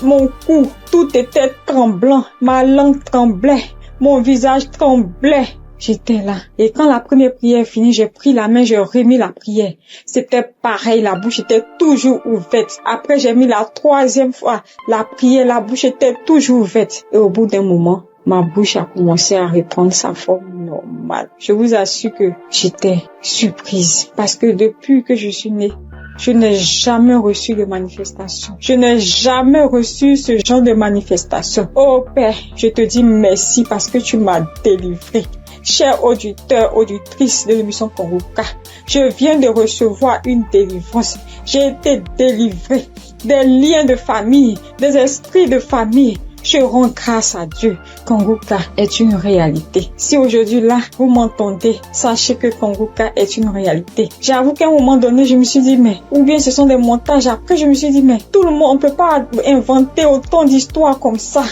Mon cou, tout était tremblant. Ma langue tremblait. Mon visage tremblait. J'étais là. Et quand la première prière est finie, j'ai pris la main, j'ai remis la prière. C'était pareil, la bouche était toujours ouverte. Après, j'ai mis la troisième fois la prière, la bouche était toujours ouverte. Et au bout d'un moment, ma bouche a commencé à reprendre sa forme normale. Je vous assure que j'étais surprise. Parce que depuis que je suis née, je n'ai jamais reçu de manifestation. Je n'ai jamais reçu ce genre de manifestation. Oh Père, je te dis merci parce que tu m'as délivré. Chers auditeurs, auditrices de l'émission Kanguka, je viens de recevoir une délivrance. J'ai été délivré des liens de famille, des esprits de famille. Je rends grâce à Dieu. Kanguka est une réalité. Si aujourd'hui là, vous m'entendez, sachez que Kanguka est une réalité. J'avoue qu'à un moment donné, je me suis dit, mais, ou bien ce sont des montages. Après, je me suis dit, mais, tout le monde, on peut pas inventer autant d'histoires comme ça.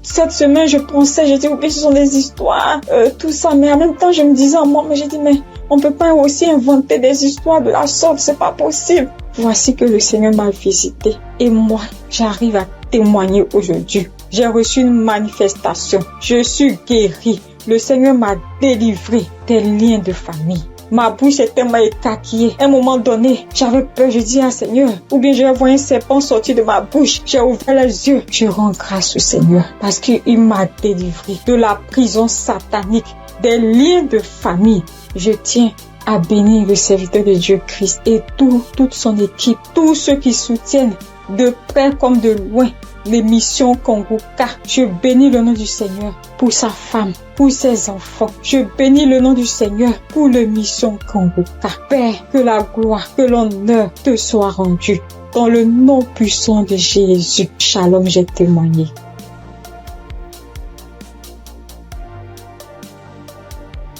Cette semaine, je pensais, j'ai dit, oui, ce sont des histoires, tout ça. Mais en même temps, je me disais en moi, mais j'ai dit, mais on peut pas aussi inventer des histoires de la sorte, c'est pas possible. Voici que le Seigneur m'a visité. Et moi, j'arrive à témoigner aujourd'hui. J'ai reçu une manifestation. Je suis guérie. Le Seigneur m'a délivré des liens de famille. Ma bouche était tellement écaquillée. À un moment donné, j'avais peur. Je dis, Seigneur, ou bien je vais voir un serpent sortir de ma bouche. J'ai ouvert les yeux. Je rends grâce au Seigneur parce qu'il m'a délivré de la prison satanique, des liens de famille. Je tiens à bénir le serviteur de Dieu Christ et toute son équipe, tous ceux qui soutiennent de près comme de loin l'émission Kanguka. Je bénis le nom du Seigneur pour sa femme, pour ses enfants. Je bénis le nom du Seigneur pour l'émission Kanguka. Père, que la gloire, que l'honneur te soit rendu. Dans le nom puissant de Jésus. Shalom, j'ai témoigné.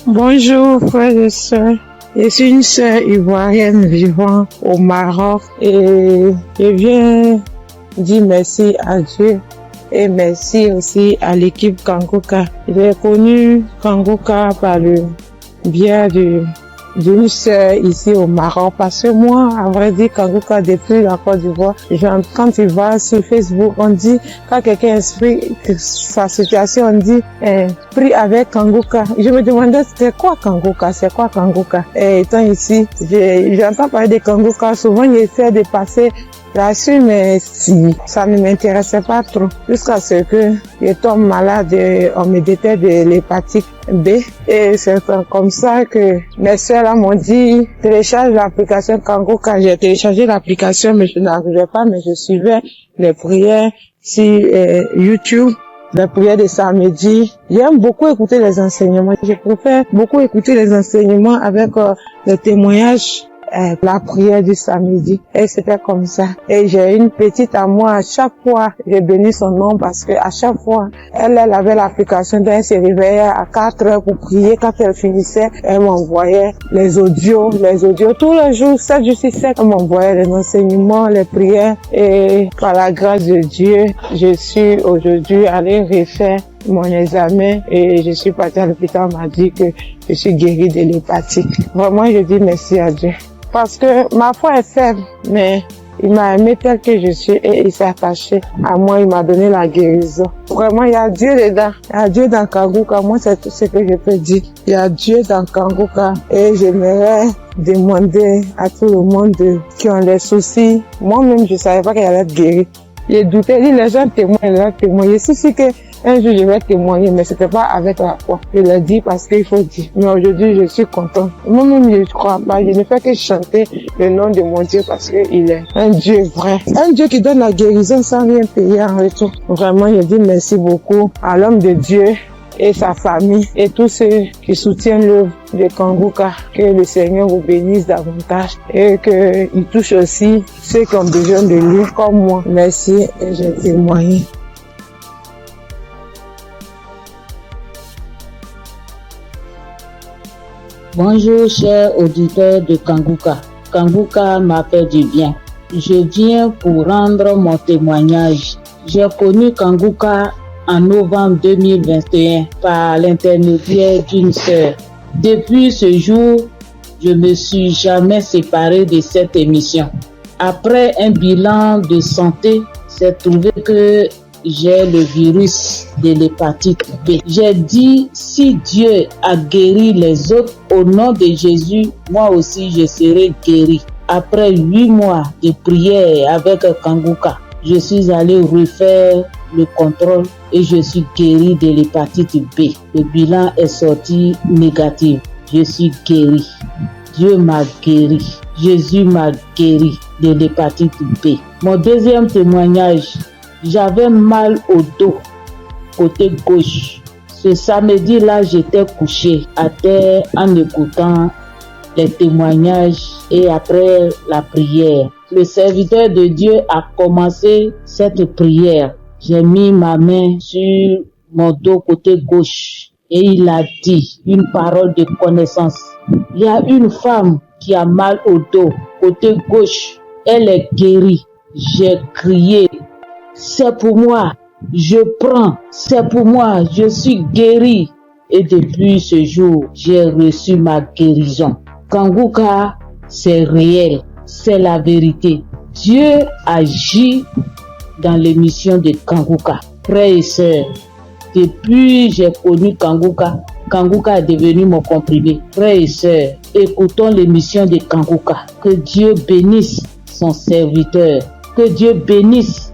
Bonjour, frères et sœurs. Je suis une sœur ivoirienne vivant au Maroc et je viens dire merci à Dieu et merci aussi à l'équipe Kanguka. J'ai connu Kanguka par le biais d'une sœur ici au Maroc parce que moi, à vrai dire, Kanguka depuis la Côte d'Ivoire, quand tu vas sur Facebook, on dit, quand quelqu'un explique sa situation, on dit, prie avec Kanguka. Je me demandais, c'est quoi Kanguka? Et étant ici, j'entends parler de Kanguka, souvent j'essaie de passer J'ai su, mais si, ça ne m'intéressait pas trop. Jusqu'à ce que je tombe malade et on me détecte de l'hépatite B. Et c'est comme ça que mes soeurs m'ont dit, télécharge l'application Kanguka. J'ai téléchargé l'application, mais je n'arrivais pas, mais je suivais les prières sur YouTube. La prière de samedi. J'aime beaucoup écouter les enseignements. Je préfère beaucoup écouter les enseignements avec les témoignages, la prière du samedi. Et c'était comme ça. Et j'ai une petite à moi. À chaque fois, j'ai béni son nom parce que à chaque fois, elle avait l'application. Donc elle se réveillait à 4 heures pour prier. Quand elle finissait, elle m'envoyait les audios. Tous les jours, 7 jours sur 7, elle m'envoyait les enseignements, les prières. Et par la grâce de Dieu, je suis aujourd'hui allée refaire mon examen et je suis partie à l'hôpital. On m'a dit que je suis guérie de l'hépatite. Vraiment, je dis merci à Dieu. Parce que ma foi est faible, mais il m'a aimé tel que je suis et il s'est attaché à moi, il m'a donné la guérison. Vraiment, il y a Dieu dedans. Il y a Dieu dans Kanguka. Moi, c'est tout ce que je peux dire. Il y a Dieu dans Kanguka et j'aimerais demander à tout le monde qui ont des soucis. Moi-même, je savais pas qu'il allait être guéri. J'ai douté, les gens témoignent. Je suis sûre que un jour je vais témoigner, mais c'était pas avec la foi. Je l'ai dit parce qu'il faut dire. Mais aujourd'hui, je suis contente. Moi-même, je crois pas. Je ne fais que chanter le nom de mon Dieu parce qu'il est un Dieu vrai. Un Dieu qui donne la guérison sans rien payer en retour. Vraiment, je dis merci beaucoup à l'homme de Dieu et sa famille et tous ceux qui soutiennent l'œuvre de Kanguka. Que le Seigneur vous bénisse davantage et qu'il touche aussi ceux qui ont besoin de lui comme moi. Merci et j'ai témoigné. Bonjour chers auditeurs de Kanguka. Kanguka m'a fait du bien. Je viens pour rendre mon témoignage. J'ai connu Kanguka en novembre 2021 par l'intermédiaire d'une sœur. Depuis ce jour, je ne me suis jamais séparé de cette émission. Après un bilan de santé, c'est trouvé que j'ai le virus de l'hépatite B. J'ai dit, si Dieu a guéri les autres, au nom de Jésus, moi aussi je serai guéri. Après 8 mois de prière avec Kanguka, je suis allé refaire le contrôle et je suis guéri de l'hépatite B. Le bilan est sorti négatif. Je suis guéri. Dieu m'a guéri. Jésus m'a guéri de l'hépatite B. Mon deuxième témoignage, j'avais mal au dos, côté gauche. Ce samedi-là, j'étais couché à terre en écoutant les témoignages et après la prière. Le serviteur de Dieu a commencé cette prière. J'ai mis ma main sur mon dos côté gauche et il a dit une parole de connaissance. Il y a une femme qui a mal au dos côté gauche. Elle est guérie. J'ai crié. C'est pour moi, je prends, c'est pour moi, je suis guéri. Et depuis ce jour, j'ai reçu ma guérison. Kanguka, c'est réel, c'est la vérité. Dieu agit dans l'émission de Kanguka. Frères et sœurs, depuis j'ai connu Kanguka, Kanguka est devenu mon comprimé. Frères et sœurs, écoutons l'émission de Kanguka. Que Dieu bénisse son serviteur, que Dieu bénisse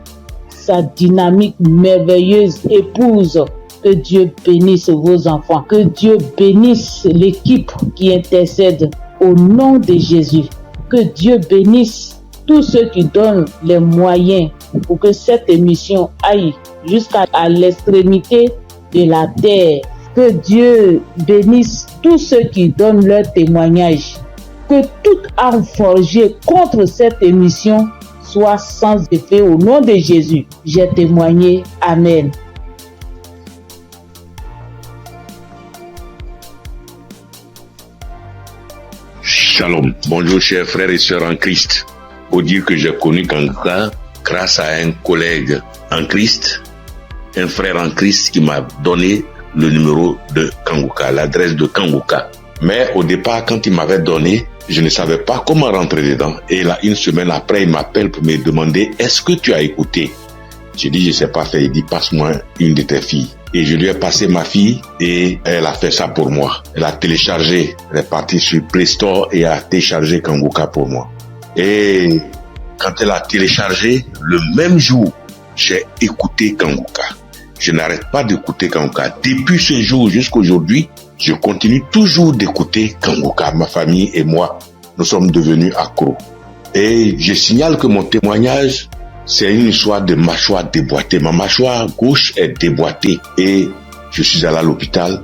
sa dynamique merveilleuse épouse. Que Dieu bénisse vos enfants. Que Dieu bénisse l'équipe qui intercède au nom de Jésus. Que Dieu bénisse tous ceux qui donnent les moyens pour que cette émission aille jusqu'à l'extrémité de la terre. Que Dieu bénisse tous ceux qui donnent leur témoignage. Que toute arme forgée contre cette émission soit sans effet au nom de Jésus. J'ai témoigné. Amen. Shalom. Bonjour chers frères et sœurs en Christ. Pour dire que j'ai connu Kanguka grâce à un collègue en Christ, un frère en Christ qui m'a donné le numéro de Kanguka, l'adresse de Kanguka. Mais au départ, quand il m'avait donné, je ne savais pas comment rentrer dedans. Et là, une semaine après, il m'appelle pour me demander, est-ce que tu as écouté? J'ai dit, je ne sais pas faire. Il dit, passe-moi une de tes filles. Et je lui ai passé ma fille et elle a fait ça pour moi. Elle a téléchargé, elle est partie sur Play Store et a téléchargé Kanguka pour moi. Et quand elle a téléchargé, le même jour, j'ai écouté Kanguka. Je n'arrête pas d'écouter Kanguka. Depuis ce jour jusqu'à aujourd'hui, je continue toujours d'écouter Kanguka. Ma famille et moi, nous sommes devenus accros. Et je signale que mon témoignage, c'est une histoire de mâchoire déboîtée. Ma mâchoire gauche est déboîtée et je suis allé à l'hôpital.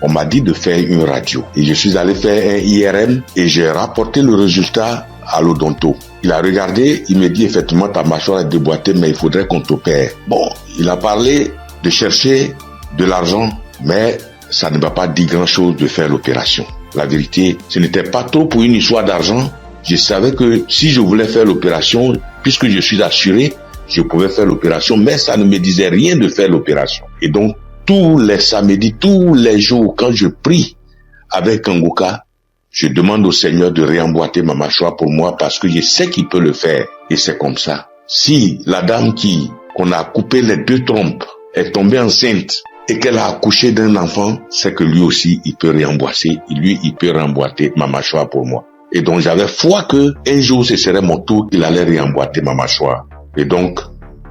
On m'a dit de faire une radio. Et je suis allé faire un IRM et j'ai rapporté le résultat à l'odonto. Il a regardé, il me dit effectivement ta mâchoire est déboîtée mais il faudrait qu'on t'opère. Bon, il a parlé de chercher de l'argent mais ça ne m'a pas dit grand chose de faire l'opération. La vérité, ce n'était pas trop pour une histoire d'argent. Je savais que si je voulais faire l'opération, puisque je suis assuré, je pouvais faire l'opération, mais ça ne me disait rien de faire l'opération. Et donc, tous les samedis, tous les jours, quand je prie avec Kanguka, je demande au Seigneur de réemboîter ma mâchoire pour moi parce que je sais qu'il peut le faire. Et c'est comme ça. Si la dame qu'on a coupé les 2 trompes est tombée enceinte et qu'elle a accouché d'un enfant, c'est que lui aussi, il peut réemboîter. Lui, il peut réemboîter ma mâchoire pour moi. Et donc, j'avais foi que un jour, ce serait mon tour, il allait réemboîter ma mâchoire. Et donc,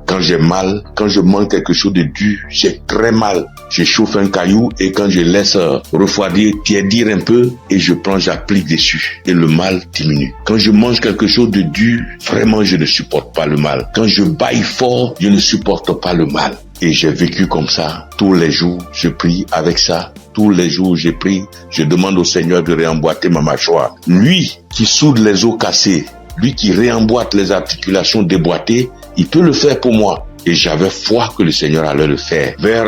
quand j'ai mal, quand je mange quelque chose de dur, j'ai très mal. Je chauffe un caillou et quand je laisse refroidir, tiédir un peu et j'applique dessus et le mal diminue. Quand je mange quelque chose de dur, vraiment, je ne supporte pas le mal. Quand je baille fort, je ne supporte pas le mal. Et j'ai vécu comme ça. Tous les jours, je prie avec ça. Tous les jours, je prie. Je demande au Seigneur de réemboîter ma mâchoire. Lui qui soude les os cassés, lui qui réemboîte les articulations déboîtées, il peut le faire pour moi. Et j'avais foi que le Seigneur allait le faire. Vers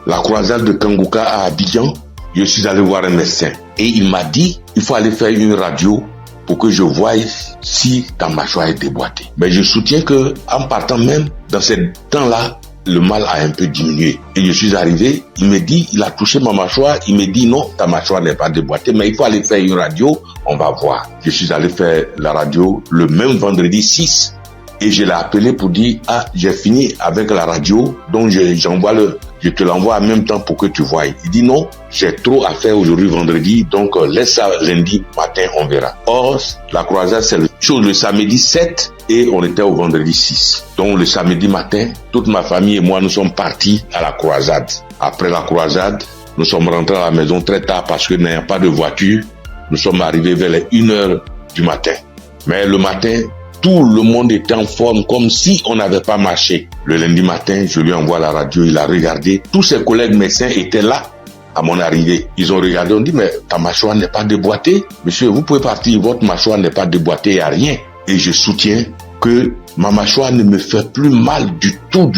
la croisade de Kanguka à Abidjan, je suis allé voir un médecin. Et il m'a dit, il faut aller faire une radio pour que je voie si ta mâchoire est déboîtée. Mais je soutiens que en partant même, dans ce temps-là, le mal a un peu diminué. Et je suis arrivé, il me dit, il a touché ma mâchoire, il me dit non, ta mâchoire n'est pas déboîtée, mais il faut aller faire une radio, on va voir. Je suis allé faire la radio le même vendredi 6 et je l'ai appelé pour dire, ah, j'ai fini avec la radio, donc je te l'envoie en même temps pour que tu voies. Il dit non, j'ai trop à faire aujourd'hui vendredi, donc laisse ça lundi matin, on verra. Or, la croisade, c'est le samedi 7 et on était au vendredi 6. Donc le samedi matin, toute ma famille et moi, nous sommes partis à la croisade. Après la croisade, nous sommes rentrés à la maison très tard parce que n'ayant pas de voiture, nous sommes arrivés vers les 1h du matin. Mais le matin, tout le monde était en forme comme si on n'avait pas marché. Le lundi matin, je lui envoie la radio, il a regardé. Tous ses collègues médecins étaient là à mon arrivée. Ils ont regardé, on dit, mais ta mâchoire n'est pas déboîtée. Monsieur, vous pouvez partir, votre mâchoire n'est pas déboîtée, il n'y a rien. Et je soutiens que ma mâchoire ne me fait plus mal du tout.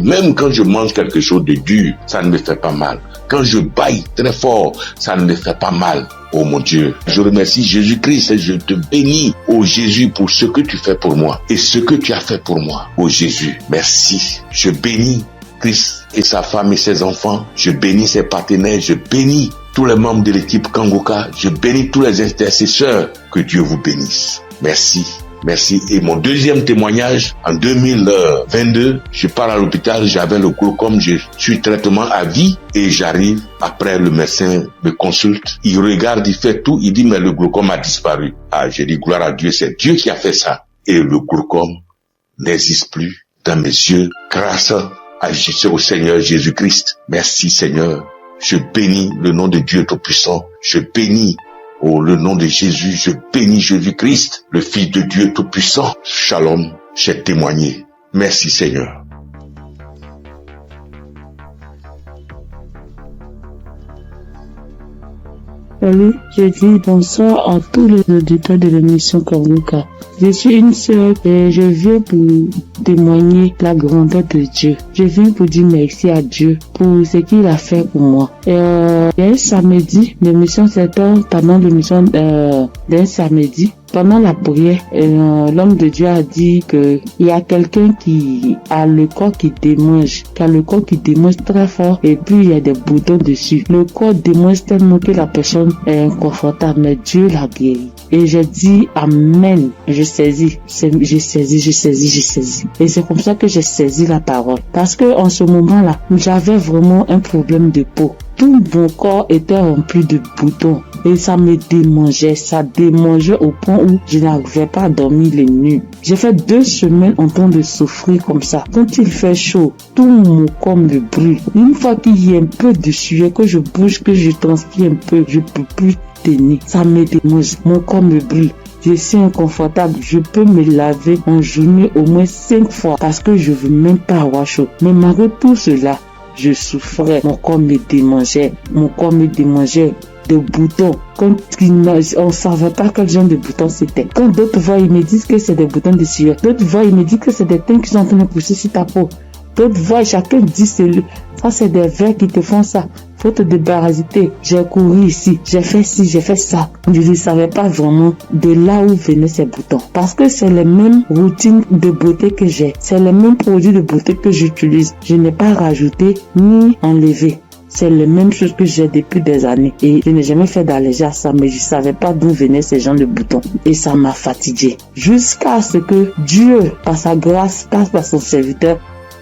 Même quand je mange quelque chose de dur, ça ne me fait pas mal. Quand je baille très fort, ça ne me fait pas mal. Oh mon Dieu, je remercie Jésus-Christ et je te bénis, oh Jésus, pour ce que tu fais pour moi et ce que tu as fait pour moi. Oh Jésus, merci. Je bénis Christ et sa femme et ses enfants. Je bénis ses partenaires. Je bénis tous les membres de l'équipe Kanguka. Je bénis tous les intercesseurs. Que Dieu vous bénisse. Merci. Merci. Et mon deuxième témoignage, en 2022, je pars à l'hôpital, j'avais le glaucome, je suis traitement à vie et j'arrive, après le médecin me consulte, il regarde, il fait tout, il dit mais le glaucome a disparu. Ah, j'ai dit gloire à Dieu, c'est Dieu qui a fait ça. Et le glaucome n'existe plus dans mes yeux grâce au Seigneur Jésus-Christ. Merci Seigneur. Je bénis le nom de Dieu Tout-Puissant. Je bénis le nom de Jésus, je bénis Jésus-Christ, le Fils de Dieu Tout-Puissant. Shalom, j'ai témoigné. Merci Seigneur. Salut, je dis bonsoir à tous les auditeurs de l'émission Kanguka. Je suis une sœur et je viens pour témoigner la grandeur de Dieu. Je viens pour dire merci à Dieu pour ce qu'il a fait pour moi. Il y a un samedi, l'émission c'était pendant l'émission d'un samedi. Pendant la prière, l'homme de Dieu a dit que il y a quelqu'un qui a le corps qui démange, très fort et puis il y a des boutons dessus. Le corps démange tellement que la personne est inconfortable, mais Dieu l'a guéri. Et j'ai dit amen. Je saisis. Et c'est comme ça que j'ai saisi la parole. Parce que en ce moment-là, j'avais vraiment un problème de peau. Tout mon corps était rempli de boutons. Et ça me démangeait, ça démangeait au point où je n'arrivais pas à dormir les nuits. J'ai fait 2 semaines en train de souffrir comme ça. Quand il fait chaud, tout mon corps me brûle. Une fois qu'il y a un peu de sueur, que je bouge, que je transpire un peu, je peux plus tenir. Ça me démange, mon corps me brûle. Je suis inconfortable. Je peux me laver en journée au moins 5 fois parce que je veux même pas avoir chaud. Mais malgré tout cela, je souffrais. Mon corps me démangeait. Des boutons. Quand on ne savait pas quel genre de boutons c'était. Quand d'autres voient, ils me disent que c'est des boutons de sueur. D'autres voient, ils me disent que c'est des teintes qui sont en train de pousser sur ta peau. D'autres voient, chacun dit ça c'est des vers qui te font ça. Faut te débarrasser. J'ai couru ici, j'ai fait ci, j'ai fait ça. Je ne savais pas vraiment de là où venaient ces boutons. Parce que c'est les mêmes routines de beauté que j'ai. C'est les mêmes produits de beauté que j'utilise. Je n'ai pas rajouté ni enlevé. C'est les mêmes choses que j'ai depuis des années. Et je n'ai jamais fait d'allergie à ça, mais je savais pas d'où venaient ces gens de boutons. Et ça m'a fatigué. Jusqu'à ce que Dieu, par sa grâce, passe par son serviteur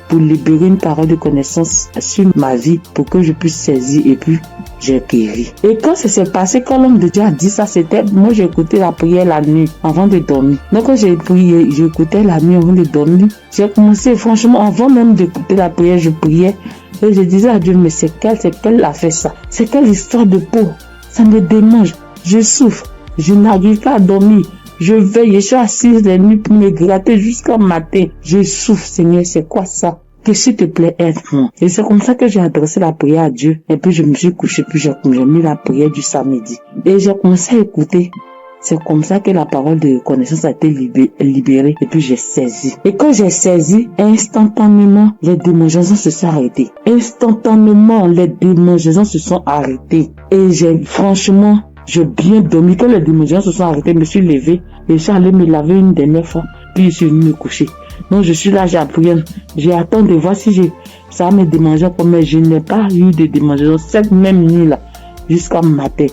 pour libérer une parole de connaissance sur ma vie pour que je puisse saisir et puis j'ai guéri. Et quand ça s'est passé, quand l'homme de Dieu a dit ça, c'était, moi j'ai écouté la prière la nuit avant de dormir. Donc quand j'ai prié, j'écoutais la nuit avant de dormir. J'ai commencé, franchement, avant même d'écouter la prière, je priais. Et je disais à Dieu, mais c'est quelle a fait ça? C'est quelle histoire de peau? Ça me démange. Je souffre. Je n'arrive pas à dormir. Je veille. Je suis assise les nuits pour me gratter jusqu'au matin. Je souffre, Seigneur. C'est quoi ça? Que s'il te plaît, aide-moi. Et c'est comme ça que j'ai adressé la prière à Dieu. Et puis je me suis couché, puis j'ai mis la prière du samedi. Et j'ai commencé à écouter. C'est comme ça que la parole de connaissance a été libérée et puis j'ai saisi. Et quand j'ai saisi, instantanément, les démangeaisons se sont arrêtées. Instantanément, les démangeaisons se sont arrêtées. Et franchement, j'ai bien dormi. Quand les démangeaisons se sont arrêtées, je me suis levé et je suis allé me laver une dernière fois. Puis je suis venu me coucher. Donc je suis là, j'ai appris. J'ai attendu de voir si ça me démangeait comme, mais je n'ai pas eu de démangeaisons cette même nuit-là jusqu'à matin.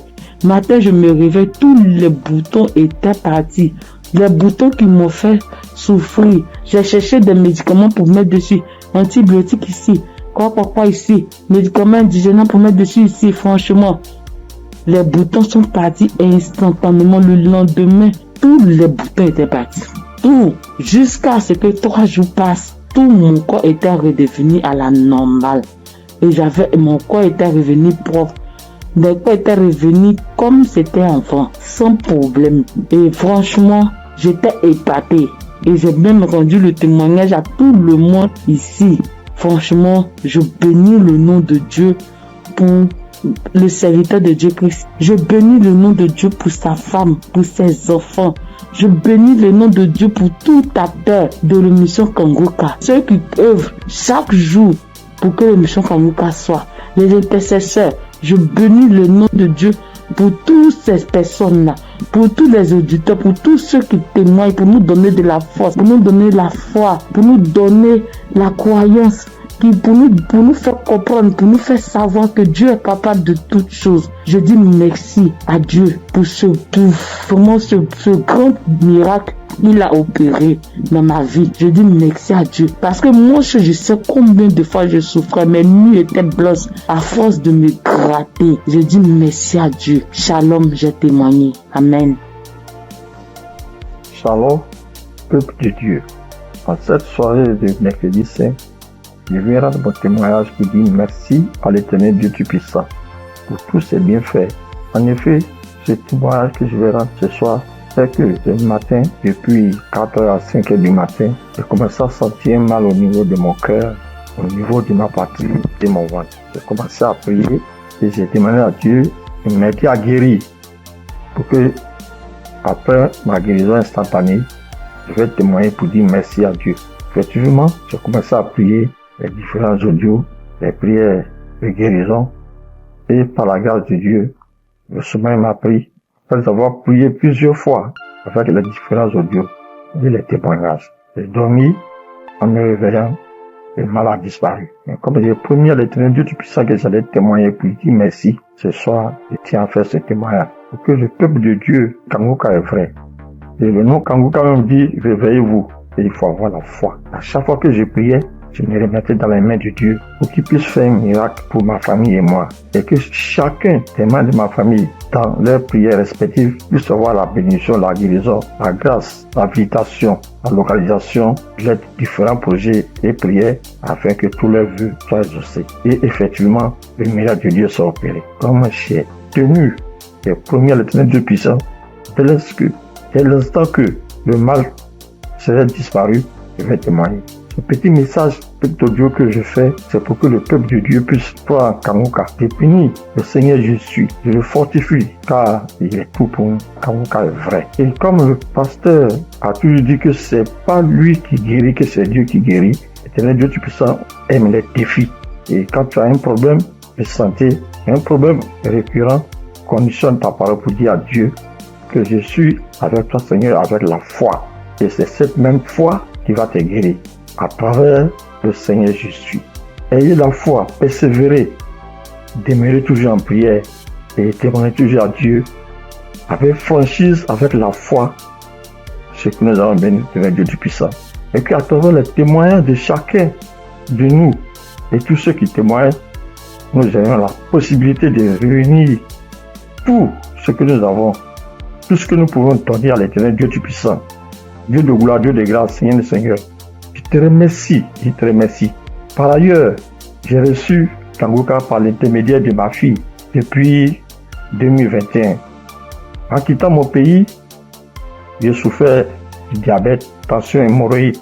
Matin, je me réveille, tous les boutons étaient partis. Les boutons qui m'ont fait souffrir. J'ai cherché des médicaments pour mettre dessus. Antibiotiques ici. Quoi ici. Médicaments indigènes pour mettre dessus ici. Franchement, les boutons sont partis instantanément. Le lendemain, tous les boutons étaient partis. Tout. Jusqu'à ce que 3 jours passent. Tout mon corps était redevenu à la normale. Et mon corps était revenu propre. Mon corps était revenu comme c'était enfant, sans problème. Et franchement, j'étais épatée. Et j'ai même rendu le témoignage à tout le monde ici. Franchement, je bénis le nom de Dieu pour le serviteur de Dieu Christ. Je bénis le nom de Dieu pour sa femme, pour ses enfants. Je bénis le nom de Dieu pour tout acteur de l'émission Kangoka. Ceux qui œuvrent chaque jour pour que l'émission Kangoka soit. Les intercesseurs. Je bénis le nom de Dieu pour toutes ces personnes-là, pour tous les auditeurs, pour tous ceux qui témoignent, pour nous donner de la force, pour nous donner la foi, pour nous donner la croyance, pour nous faire comprendre, pour nous faire savoir que Dieu est capable de toutes choses. Je dis merci à Dieu pour ce grand miracle qu'il a opéré dans ma vie. Je dis merci à Dieu. Parce que moi, je sais combien de fois je souffrais. Mes nuits étaient blanches à force de me gratter. Je dis merci à Dieu. Shalom, j'ai témoigné. Amen. Shalom, peuple de Dieu. En cette soirée de mercredi saint, je viens rendre mon témoignage qui dit merci à l'Éternel Dieu Tout-Puissant pour tous ses bienfaits. En effet, ce témoignage que je vais rendre ce soir, c'est que ce matin, depuis 4h à 5h du matin, j'ai commencé à sentir mal au niveau de mon cœur, au niveau de ma partie, de mon ventre. J'ai commencé à prier et j'ai demandé à Dieu de m'aider à guérir pour que, après ma guérison instantanée, je vais témoigner pour dire merci à Dieu. Effectivement, j'ai commencé à prier les différents audios, les prières de guérison, et par la grâce de Dieu, le sommeil m'a pris, après avoir prié plusieurs fois avec les différents audios et les témoignages. J'ai dormi en me réveillant, le mal a disparu. Mais comme j'ai promis à l'Éternel Dieu Tout-Puissant que j'allais témoigner pour lui dire merci, ce soir, je tiens à faire ce témoignage pour que le peuple de Dieu, Kangoka est vrai. Et le nom Kangoka même dit, réveillez-vous. Et il faut avoir la foi. À chaque fois que je priais, je me remettais dans les mains de Dieu pour qu'il puisse faire un miracle pour ma famille et moi. Et que chacun des membres de ma famille, dans leurs prières respectives, puisse avoir la bénédiction, la guérison, la grâce, l'habilitation, la localisation de différents projets et prières afin que tous leurs vœux soient exaucés. Et effectivement, le miracle de Dieu soit opéré. Comme j'ai tenu les premiers à l'Éternel Dieu puissant, dès l'instant que le mal serait disparu, je vais témoigner. Ce petit message, petit audio que je fais, c'est pour que le peuple de Dieu puisse croire en Kanguka. Je bénis le Seigneur Jésus, je le fortifie, car il est tout pour nous. Kanguka est vrai. Et comme le pasteur a toujours dit que c'est pas lui qui guérit, que c'est Dieu qui guérit, l'Éternel Dieu Tout-Puissant aime les défis. Et quand tu as un problème de santé, un problème récurrent, conditionne ta parole pour dire à Dieu que je suis avec toi, Seigneur, avec la foi. Et c'est cette même foi qui va te guérir à travers le Seigneur Jésus. Ayez la foi, persévérez, demeurez toujours en prière et témoignez toujours à Dieu avec franchise, avec la foi, ce que nous avons béni de Dieu du puissant. Et qu'à travers les témoignages de chacun de nous et tous ceux qui témoignent, nous ayons la possibilité de réunir tout ce que nous avons, tout ce que nous pouvons donner à l'Éternel Dieu du puissant. Dieu de gloire, Dieu de grâce, Seigneur le Seigneur. Je te remercie. Par ailleurs, j'ai reçu Kanguka par l'intermédiaire de ma fille depuis 2021. En quittant mon pays, j'ai souffert du diabète, tension, hémorroïde.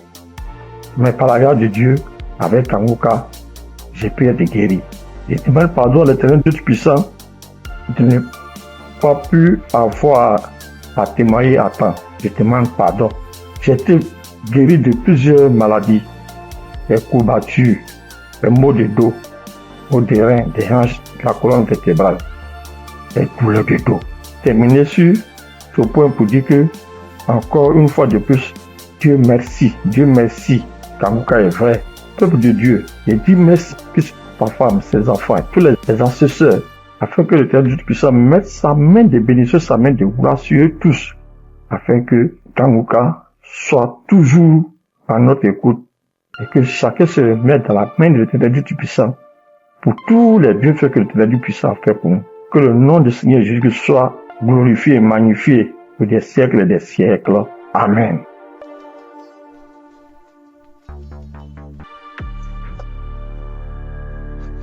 Mais par la grâce de Dieu, avec Kanguka, j'ai pu être guéri. Je demande pardon à l'Éternel Dieu Tout-Puissant de ne pas pu avoir à témoigner à temps. Je demande pardon. J'ai été guéri de plusieurs maladies, des courbatures, des maux de dos, maux des reins, des hanches, de la colonne vertébrale, des douleurs de dos. Terminé sur ce point pour dire que, encore une fois de plus, Dieu merci, Kanguka est vrai. Peuple de Dieu, je dis merci que ta femme, ses enfants, tous les ancesteurs, afin que l'Éternel Dieu puisse mettre sa main de bénédiction, sa main de gloire sur eux tous, afin que Kanguka soit toujours à notre écoute et que chacun se remette dans la main de l'Éternel Dieu Tout-Puissant pour tous les bienfaits que l'Éternel Dieu Puissant a fait pour nous. Que le nom du Seigneur Jésus soit glorifié et magnifié pour des siècles et des siècles. Amen.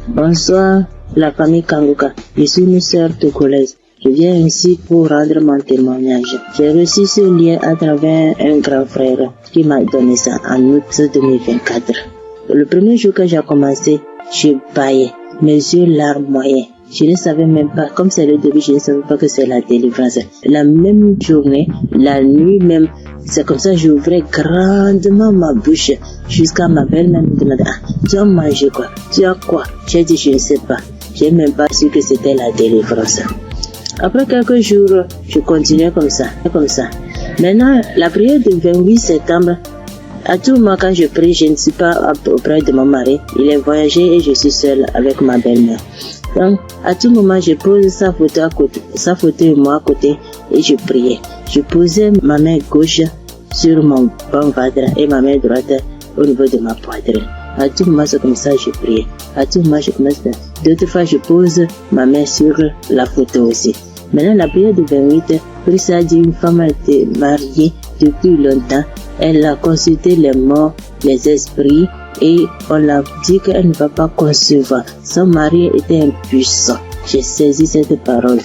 Bonsoir, la famille Kanguka. Je suis une sœur togolaise. Je viens ici pour rendre mon témoignage. J'ai reçu ce lien à travers un grand frère qui m'a donné ça en août 2024. Le premier jour que j'ai commencé, je baillais, mes yeux larmes moyens. Je ne savais même pas, comme c'est le début, je ne savais pas que c'est la délivrance. La même journée, la nuit même, c'est comme ça que j'ouvrais grandement ma bouche jusqu'à ma belle-mère me demandait, tu as mangé quoi? Tu as quoi? J'ai dit, je ne sais pas. J'ai même pas su que c'était la délivrance. Après quelques jours, je continuais comme ça. Maintenant, la prière du 28 septembre, à tout moment quand je prie, je ne suis pas auprès de mon mari. Il est voyagé et je suis seule avec ma belle-mère. Donc, à tout moment, je pose sa photo et moi à côté et je priais. Je posais ma main gauche sur mon bon ventre et ma main droite au niveau de ma poitrine. À tout moment, c'est comme ça que je priais. À tout moment, je commence. D'autres fois, je pose ma main sur la photo aussi. Maintenant, la prière du 28, Christ a dit une femme a été mariée depuis longtemps. Elle a consulté les morts, les esprits, et on l'a dit qu'elle ne va pas concevoir. Son mari était impuissant. J'ai saisi cette parole.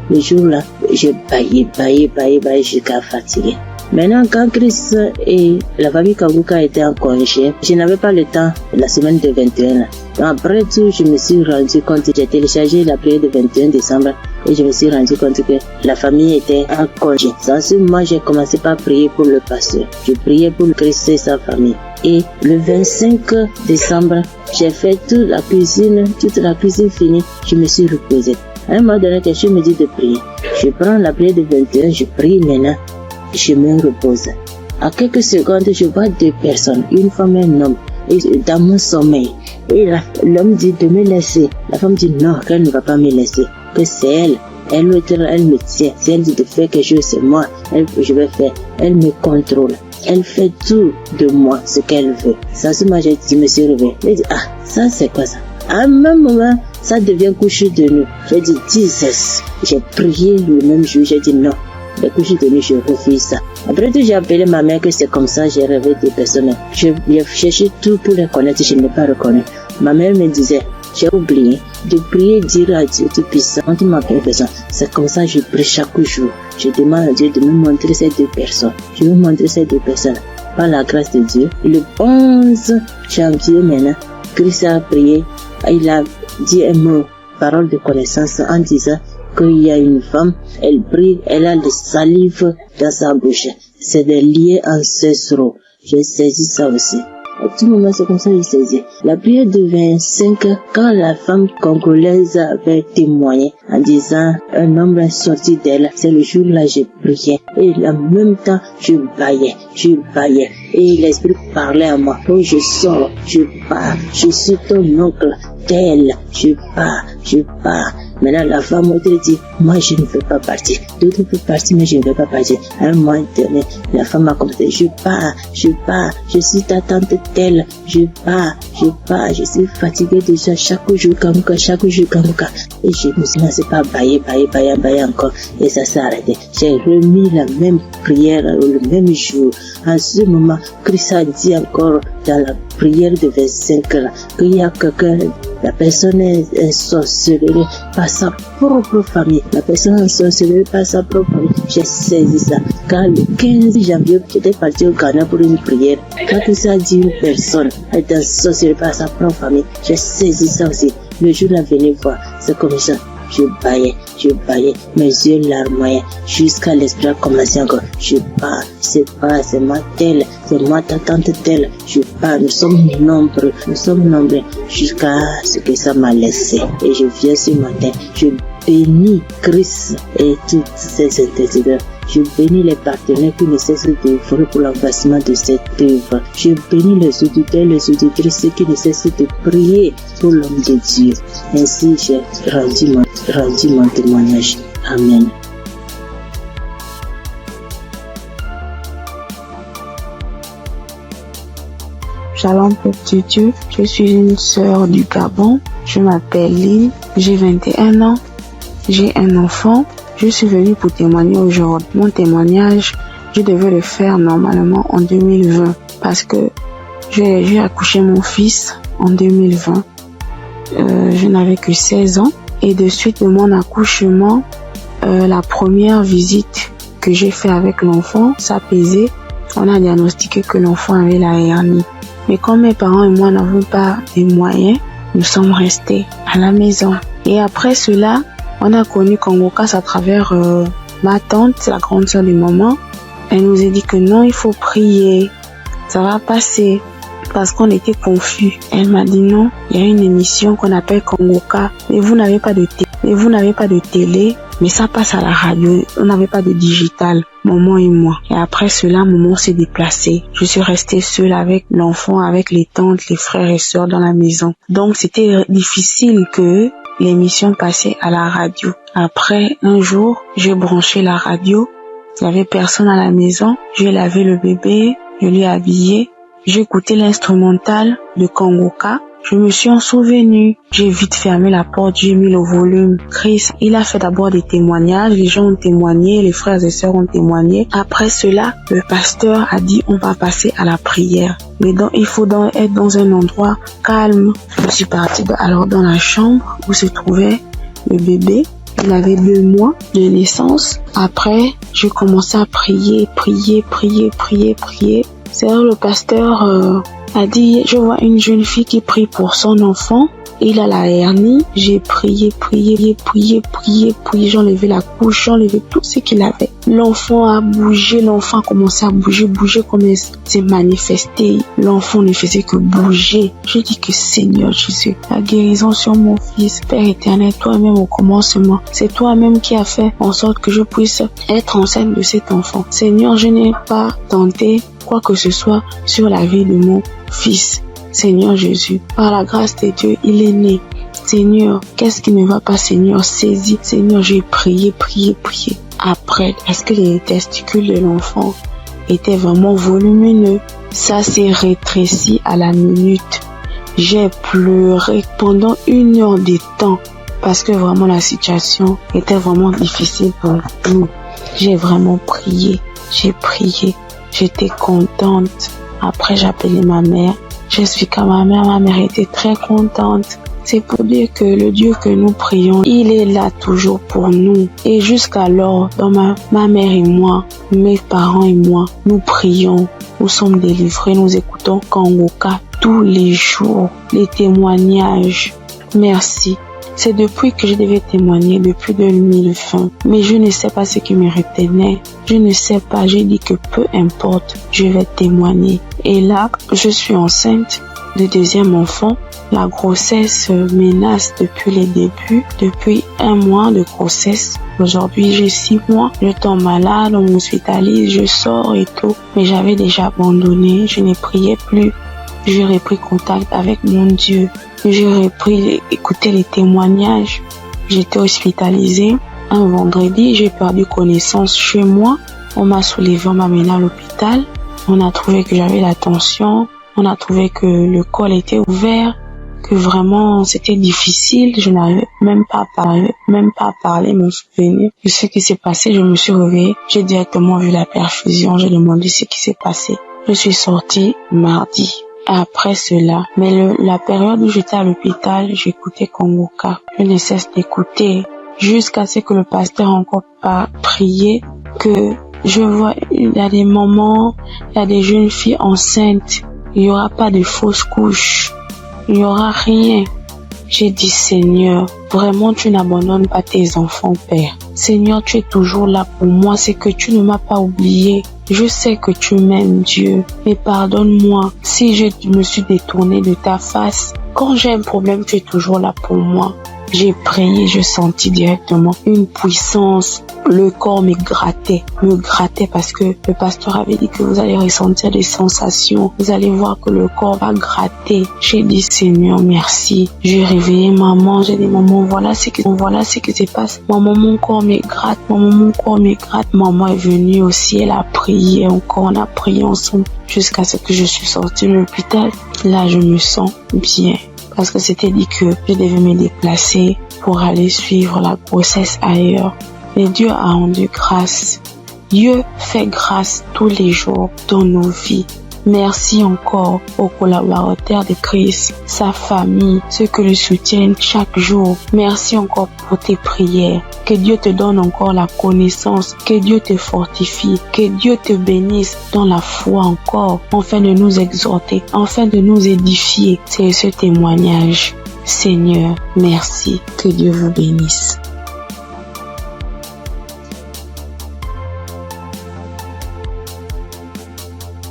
Le jour-là, j'ai baillé jusqu'à fatiguer. Maintenant, quand Christ et la famille Kanguka étaient en congé, je n'avais pas le temps la semaine de 21. Après tout, je me suis rendu compte, j'ai téléchargé la prière du 21 décembre et je me suis rendu compte que la famille était en congé. Sans ce moment, j'ai commencé par prier pour le pasteur. Je priais pour Christ et sa famille. Et le 25 décembre, j'ai fait toute la cuisine finie, je me suis reposée. À un moment donné, je me dis de prier. Je prends la prière du 21, je prie maintenant. Je me repose. À quelques secondes, je vois deux personnes, une femme et un homme, dans mon sommeil. Et l'homme dit de me laisser. La femme dit non, qu'elle ne va pas me laisser, que c'est elle. Elle me tient. Si elle dit de faire quelque chose, c'est moi. Je vais faire. Elle me contrôle. Elle fait tout de moi ce qu'elle veut. Ça, ce matin, je me suis réveillée. J'ai dit, ah, ça c'est quoi ça? À un même moment, ça devient coucher de nuit. J'ai dit, Jesus. J'ai prié le même jour, j'ai dit non. Les couches de nuit, je refuse ça. Après tout, j'ai appelé ma mère que c'est comme ça, j'ai rêvé des personnes. J'ai cherché tout pour les connaître, je ne l'ai pas reconnu. Ma mère me disait, j'ai oublié de prier, dire à Dieu Tout-Puissant, tu m'appelles personne. C'est comme ça que je prie chaque jour. Je demande à Dieu de me montrer ces deux personnes. Je vais montrer ces deux personnes. Par la grâce de Dieu, le 11 janvier maintenant, Christ a prié, il a dit un mot, parole de connaissance, en disant qu'il y a une femme, elle prie, elle a le salive dans sa bouche. C'est des liens ancestraux. J'ai saisi ça aussi. À tout moment, c'est comme ça que j'ai saisi. La prière de 25, quand la femme congolaise avait témoigné en disant un homme est sorti d'elle, c'est le jour-là que j'ai prié. Et en même temps, je baillais. Et l'esprit parlait à moi. Oh, je sors, je pars, je suis ton oncle, tel, je pars. Maintenant, la femme m'a dit, moi, je ne veux pas partir. D'autres peuvent partir, mais je ne veux pas partir. À un moment donné, la femme a commencé, je pars, je suis ta tante telle, je pars, je suis fatiguée déjà chaque jour, Kanguka. Et je me suis lancé par bailler encore. Et ça s'est arrêté. J'ai remis la même prière le même jour. En ce moment, Christ a dit encore dans la prière de 25 là, qu'il y a quelqu'un, la personne est sorcelée par sa propre famille. La personne est sorcelée par sa propre famille. J'ai saisi ça. Quand le 15 janvier, j'étais parti au Ghana pour une prière. Quand Christ a dit une personne est sorcelée par sa propre famille, j'ai saisi ça aussi. Le jour là, venez voir, c'est comme ça. Je baillais, mes yeux larmoyaient, jusqu'à l'esprit a commencé encore. Je pars, c'est moi telle, c'est moi ta tante telle. Je pars, nous sommes nombreux, jusqu'à ce que ça m'a laissé. Et je viens ce matin, je bénis Christ et toutes ses intercesseurs. Je bénis les partenaires qui ne cessent d'œuvrer pour l'avancement de cette œuvre. Je bénis les auditeurs, les auditrices qui ne cessent de prier pour l'homme de Dieu. Ainsi, j'ai rendu mon témoignage. Amen. Shalom, peuple de Dieu. Je suis une sœur du Gabon. Je m'appelle Lynn. J'ai 21 ans. J'ai un enfant. Je suis venue pour témoigner aujourd'hui. Mon témoignage, je devais le faire normalement en 2020 parce que j'ai accouché mon fils en 2020. Je n'avais que 16 ans et de suite de mon accouchement, la première visite que j'ai fait avec l'enfant, ça pesait. On a diagnostiqué que l'enfant avait la hernie. Mais comme mes parents et moi n'avons pas de moyens, nous sommes restés à la maison. Et après cela, on a connu Kanguka à travers ma tante, la grande sœur de maman. Elle nous a dit que non, il faut prier, ça va passer, parce qu'on était confus. Elle m'a dit non, il y a une émission qu'on appelle Kanguka, mais vous n'avez pas de télé, mais ça passe à la radio, on n'avait pas de digital, maman et moi. Et après cela, maman s'est déplacée. Je suis restée seule avec l'enfant, avec les tantes, les frères et sœurs dans la maison. Donc c'était difficile que l'émission passait à la radio. Après, un jour, j'ai branché la radio. Il n'y avait personne à la maison. J'ai lavé le bébé, je l'ai habillé. J'ai écouté l'instrumental de Kanguka. Je me suis en souvenu. J'ai vite fermé la porte, j'ai mis le volume. Chris, il a fait d'abord des témoignages. Les gens ont témoigné, les frères et sœurs ont témoigné. Après cela, le pasteur a dit on va passer à la prière. Mais il faut être dans un endroit calme. Je suis partie alors dans la chambre où se trouvait le bébé. Il avait 2 mois de naissance. Après, j'ai commencé à prier. C'est là le pasteur a dit, je vois une jeune fille qui prie pour son enfant. Il a la hernie. J'ai prié. J'ai enlevé la couche, j'ai enlevé tout ce qu'il avait. L'enfant a bougé, l'enfant a commencé à bouger comme il s'est manifesté. L'enfant ne faisait que bouger. J'ai dit que Seigneur Jésus, la guérison sur mon fils, Père éternel, toi-même au commencement. C'est toi-même qui as fait en sorte que je puisse être enceinte de cet enfant. Seigneur, je n'ai pas tenté quoi que ce soit sur la vie de mon fils. Seigneur Jésus, par la grâce de Dieu, il est né. Seigneur, qu'est-ce qui ne va pas, Seigneur? Saisis. Seigneur, j'ai prié. Après, est-ce que les testicules de l'enfant était vraiment volumineux. Ça s'est rétréci à la minute. J'ai pleuré pendant 1 heure de temps parce que vraiment la situation était vraiment difficile pour nous. J'ai vraiment prié. J'ai prié. J'étais contente. Après, j'ai appelé ma mère. J'expliquais à ma mère était très contente. C'est pour dire que le Dieu que nous prions, il est là toujours pour nous. Et jusqu'alors, dans ma mère et moi, mes parents et moi, nous prions. Nous sommes délivrés, nous écoutons Kangoka tous les jours, les témoignages. Merci. C'est depuis que je devais témoigner, depuis 2020. Mais je ne sais pas ce qui me retenait. Je ne sais pas. J'ai dit que peu importe, je vais témoigner. Et là, je suis enceinte de 2e enfant. La grossesse menace depuis les débuts, depuis 1 mois de grossesse. Aujourd'hui, j'ai 6 mois. Je tombe malade, on m'hospitalise, je sors et tout. Mais j'avais déjà abandonné, je ne priais plus. J'ai repris contact avec mon Dieu. J'ai repris écouter les témoignages. J'étais hospitalisée. Un vendredi, j'ai perdu connaissance chez moi. On m'a soulevé, on m'a mené à l'hôpital. On a trouvé que j'avais la tension. On a trouvé que le col était ouvert. Que vraiment c'était difficile, je n'arrivais même pas à parler, me souvenir de ce qui s'est passé. Je me suis réveillée, j'ai directement vu la perfusion, j'ai demandé ce qui s'est passé. Je suis sortie mardi. Après cela, mais la période où j'étais à l'hôpital, j'écoutais Kangoka. Je ne cesse d'écouter jusqu'à ce que le pasteur encore pas prié, que je vois, il y a des moments, il y a des jeunes filles enceintes, il n'y aura pas de fausses couches. Il n'y aura rien. J'ai dit, Seigneur, vraiment tu n'abandonnes pas tes enfants, Père. Seigneur, tu es toujours là pour moi, c'est que tu ne m'as pas oublié. Je sais que tu m'aimes, Dieu, mais pardonne-moi si je me suis détournée de ta face. Quand j'ai un problème, tu es toujours là pour moi. J'ai prié, je sentis directement une puissance. Le corps me grattait parce que le pasteur avait dit que vous allez ressentir des sensations. Vous allez voir que le corps va gratter. J'ai dit, Seigneur, merci. J'ai réveillé maman. J'ai dit, maman, voilà ce qui se passe. Maman, mon corps me gratte. Maman est venue aussi. Elle a prié encore. On a prié ensemble jusqu'à ce que je suis sortie de l'hôpital. Là, je me sens bien. Parce que c'était dit que je devais me déplacer pour aller suivre la grossesse ailleurs. Mais Dieu a rendu grâce. Dieu fait grâce tous les jours dans nos vies. Merci encore aux collaborateurs de Christ, sa famille, ceux qui le soutiennent chaque jour. Merci encore pour tes prières. Que Dieu te donne encore la connaissance, que Dieu te fortifie, que Dieu te bénisse dans la foi encore, afin de nous exhorter, afin de nous édifier. C'est ce témoignage. Seigneur, merci. Que Dieu vous bénisse.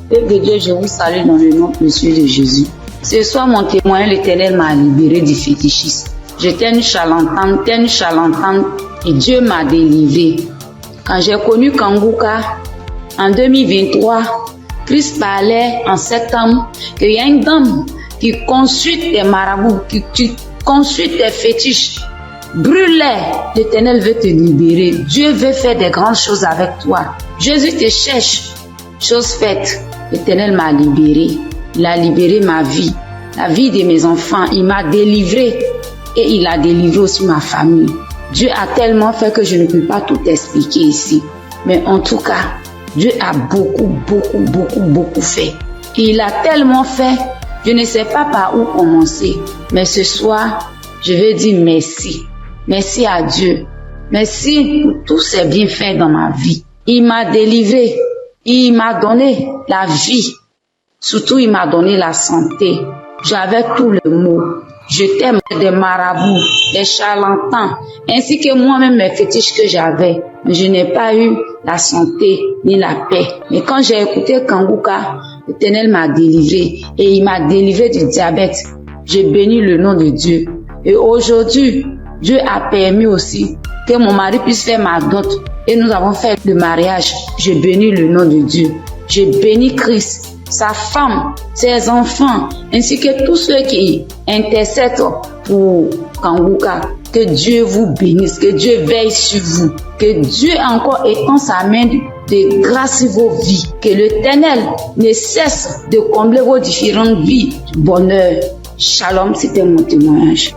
Père de Dieu, je vous salue dans le nom précieux de Jésus. Ce soir, mon témoignage, l'Éternel m'a libéré du fétichisme. J'étais une charlatane et Dieu m'a délivré. Quand j'ai connu Kangoka, en 2023, Christ parlait en septembre qu'il y a une dame qui consulte des marabouts, qui consulte des fétiches. Brûle-les, l'Éternel veut te libérer. Dieu veut faire des grandes choses avec toi. Jésus te cherche. Chose faite, l'Éternel m'a libéré. Il a libéré ma vie, la vie de mes enfants. Il m'a délivré et il a délivré aussi ma famille. Dieu a tellement fait que je ne peux pas tout expliquer ici. Mais en tout cas, Dieu a beaucoup fait. Et il a tellement fait, je ne sais pas par où commencer. Mais ce soir, je vais dire merci. Merci à Dieu. Merci pour tous ces bienfaits dans ma vie. Il m'a délivré. Il m'a donné la vie. Surtout, il m'a donné la santé. J'avais tous les mots. J'étais des marabouts, des charlatans, ainsi que moi-même mes fétiches que j'avais. Mais je n'ai pas eu la santé ni la paix. Mais quand j'ai écouté Kangoka, l'Éternel m'a délivré et il m'a délivré du diabète. J'ai béni le nom de Dieu. Et aujourd'hui, Dieu a permis aussi que mon mari puisse faire ma dot. Et nous avons fait le mariage. Je bénis le nom de Dieu. Je bénis Christ, sa femme, ses enfants, ainsi que tous ceux qui intercèdent pour Kangoka. Que Dieu vous bénisse, que Dieu veille sur vous, que Dieu encore étend sa main de grâce sur vos vies. Que l'Éternel ne cesse de combler vos différentes vies. Bonheur. Shalom, c'était mon témoignage.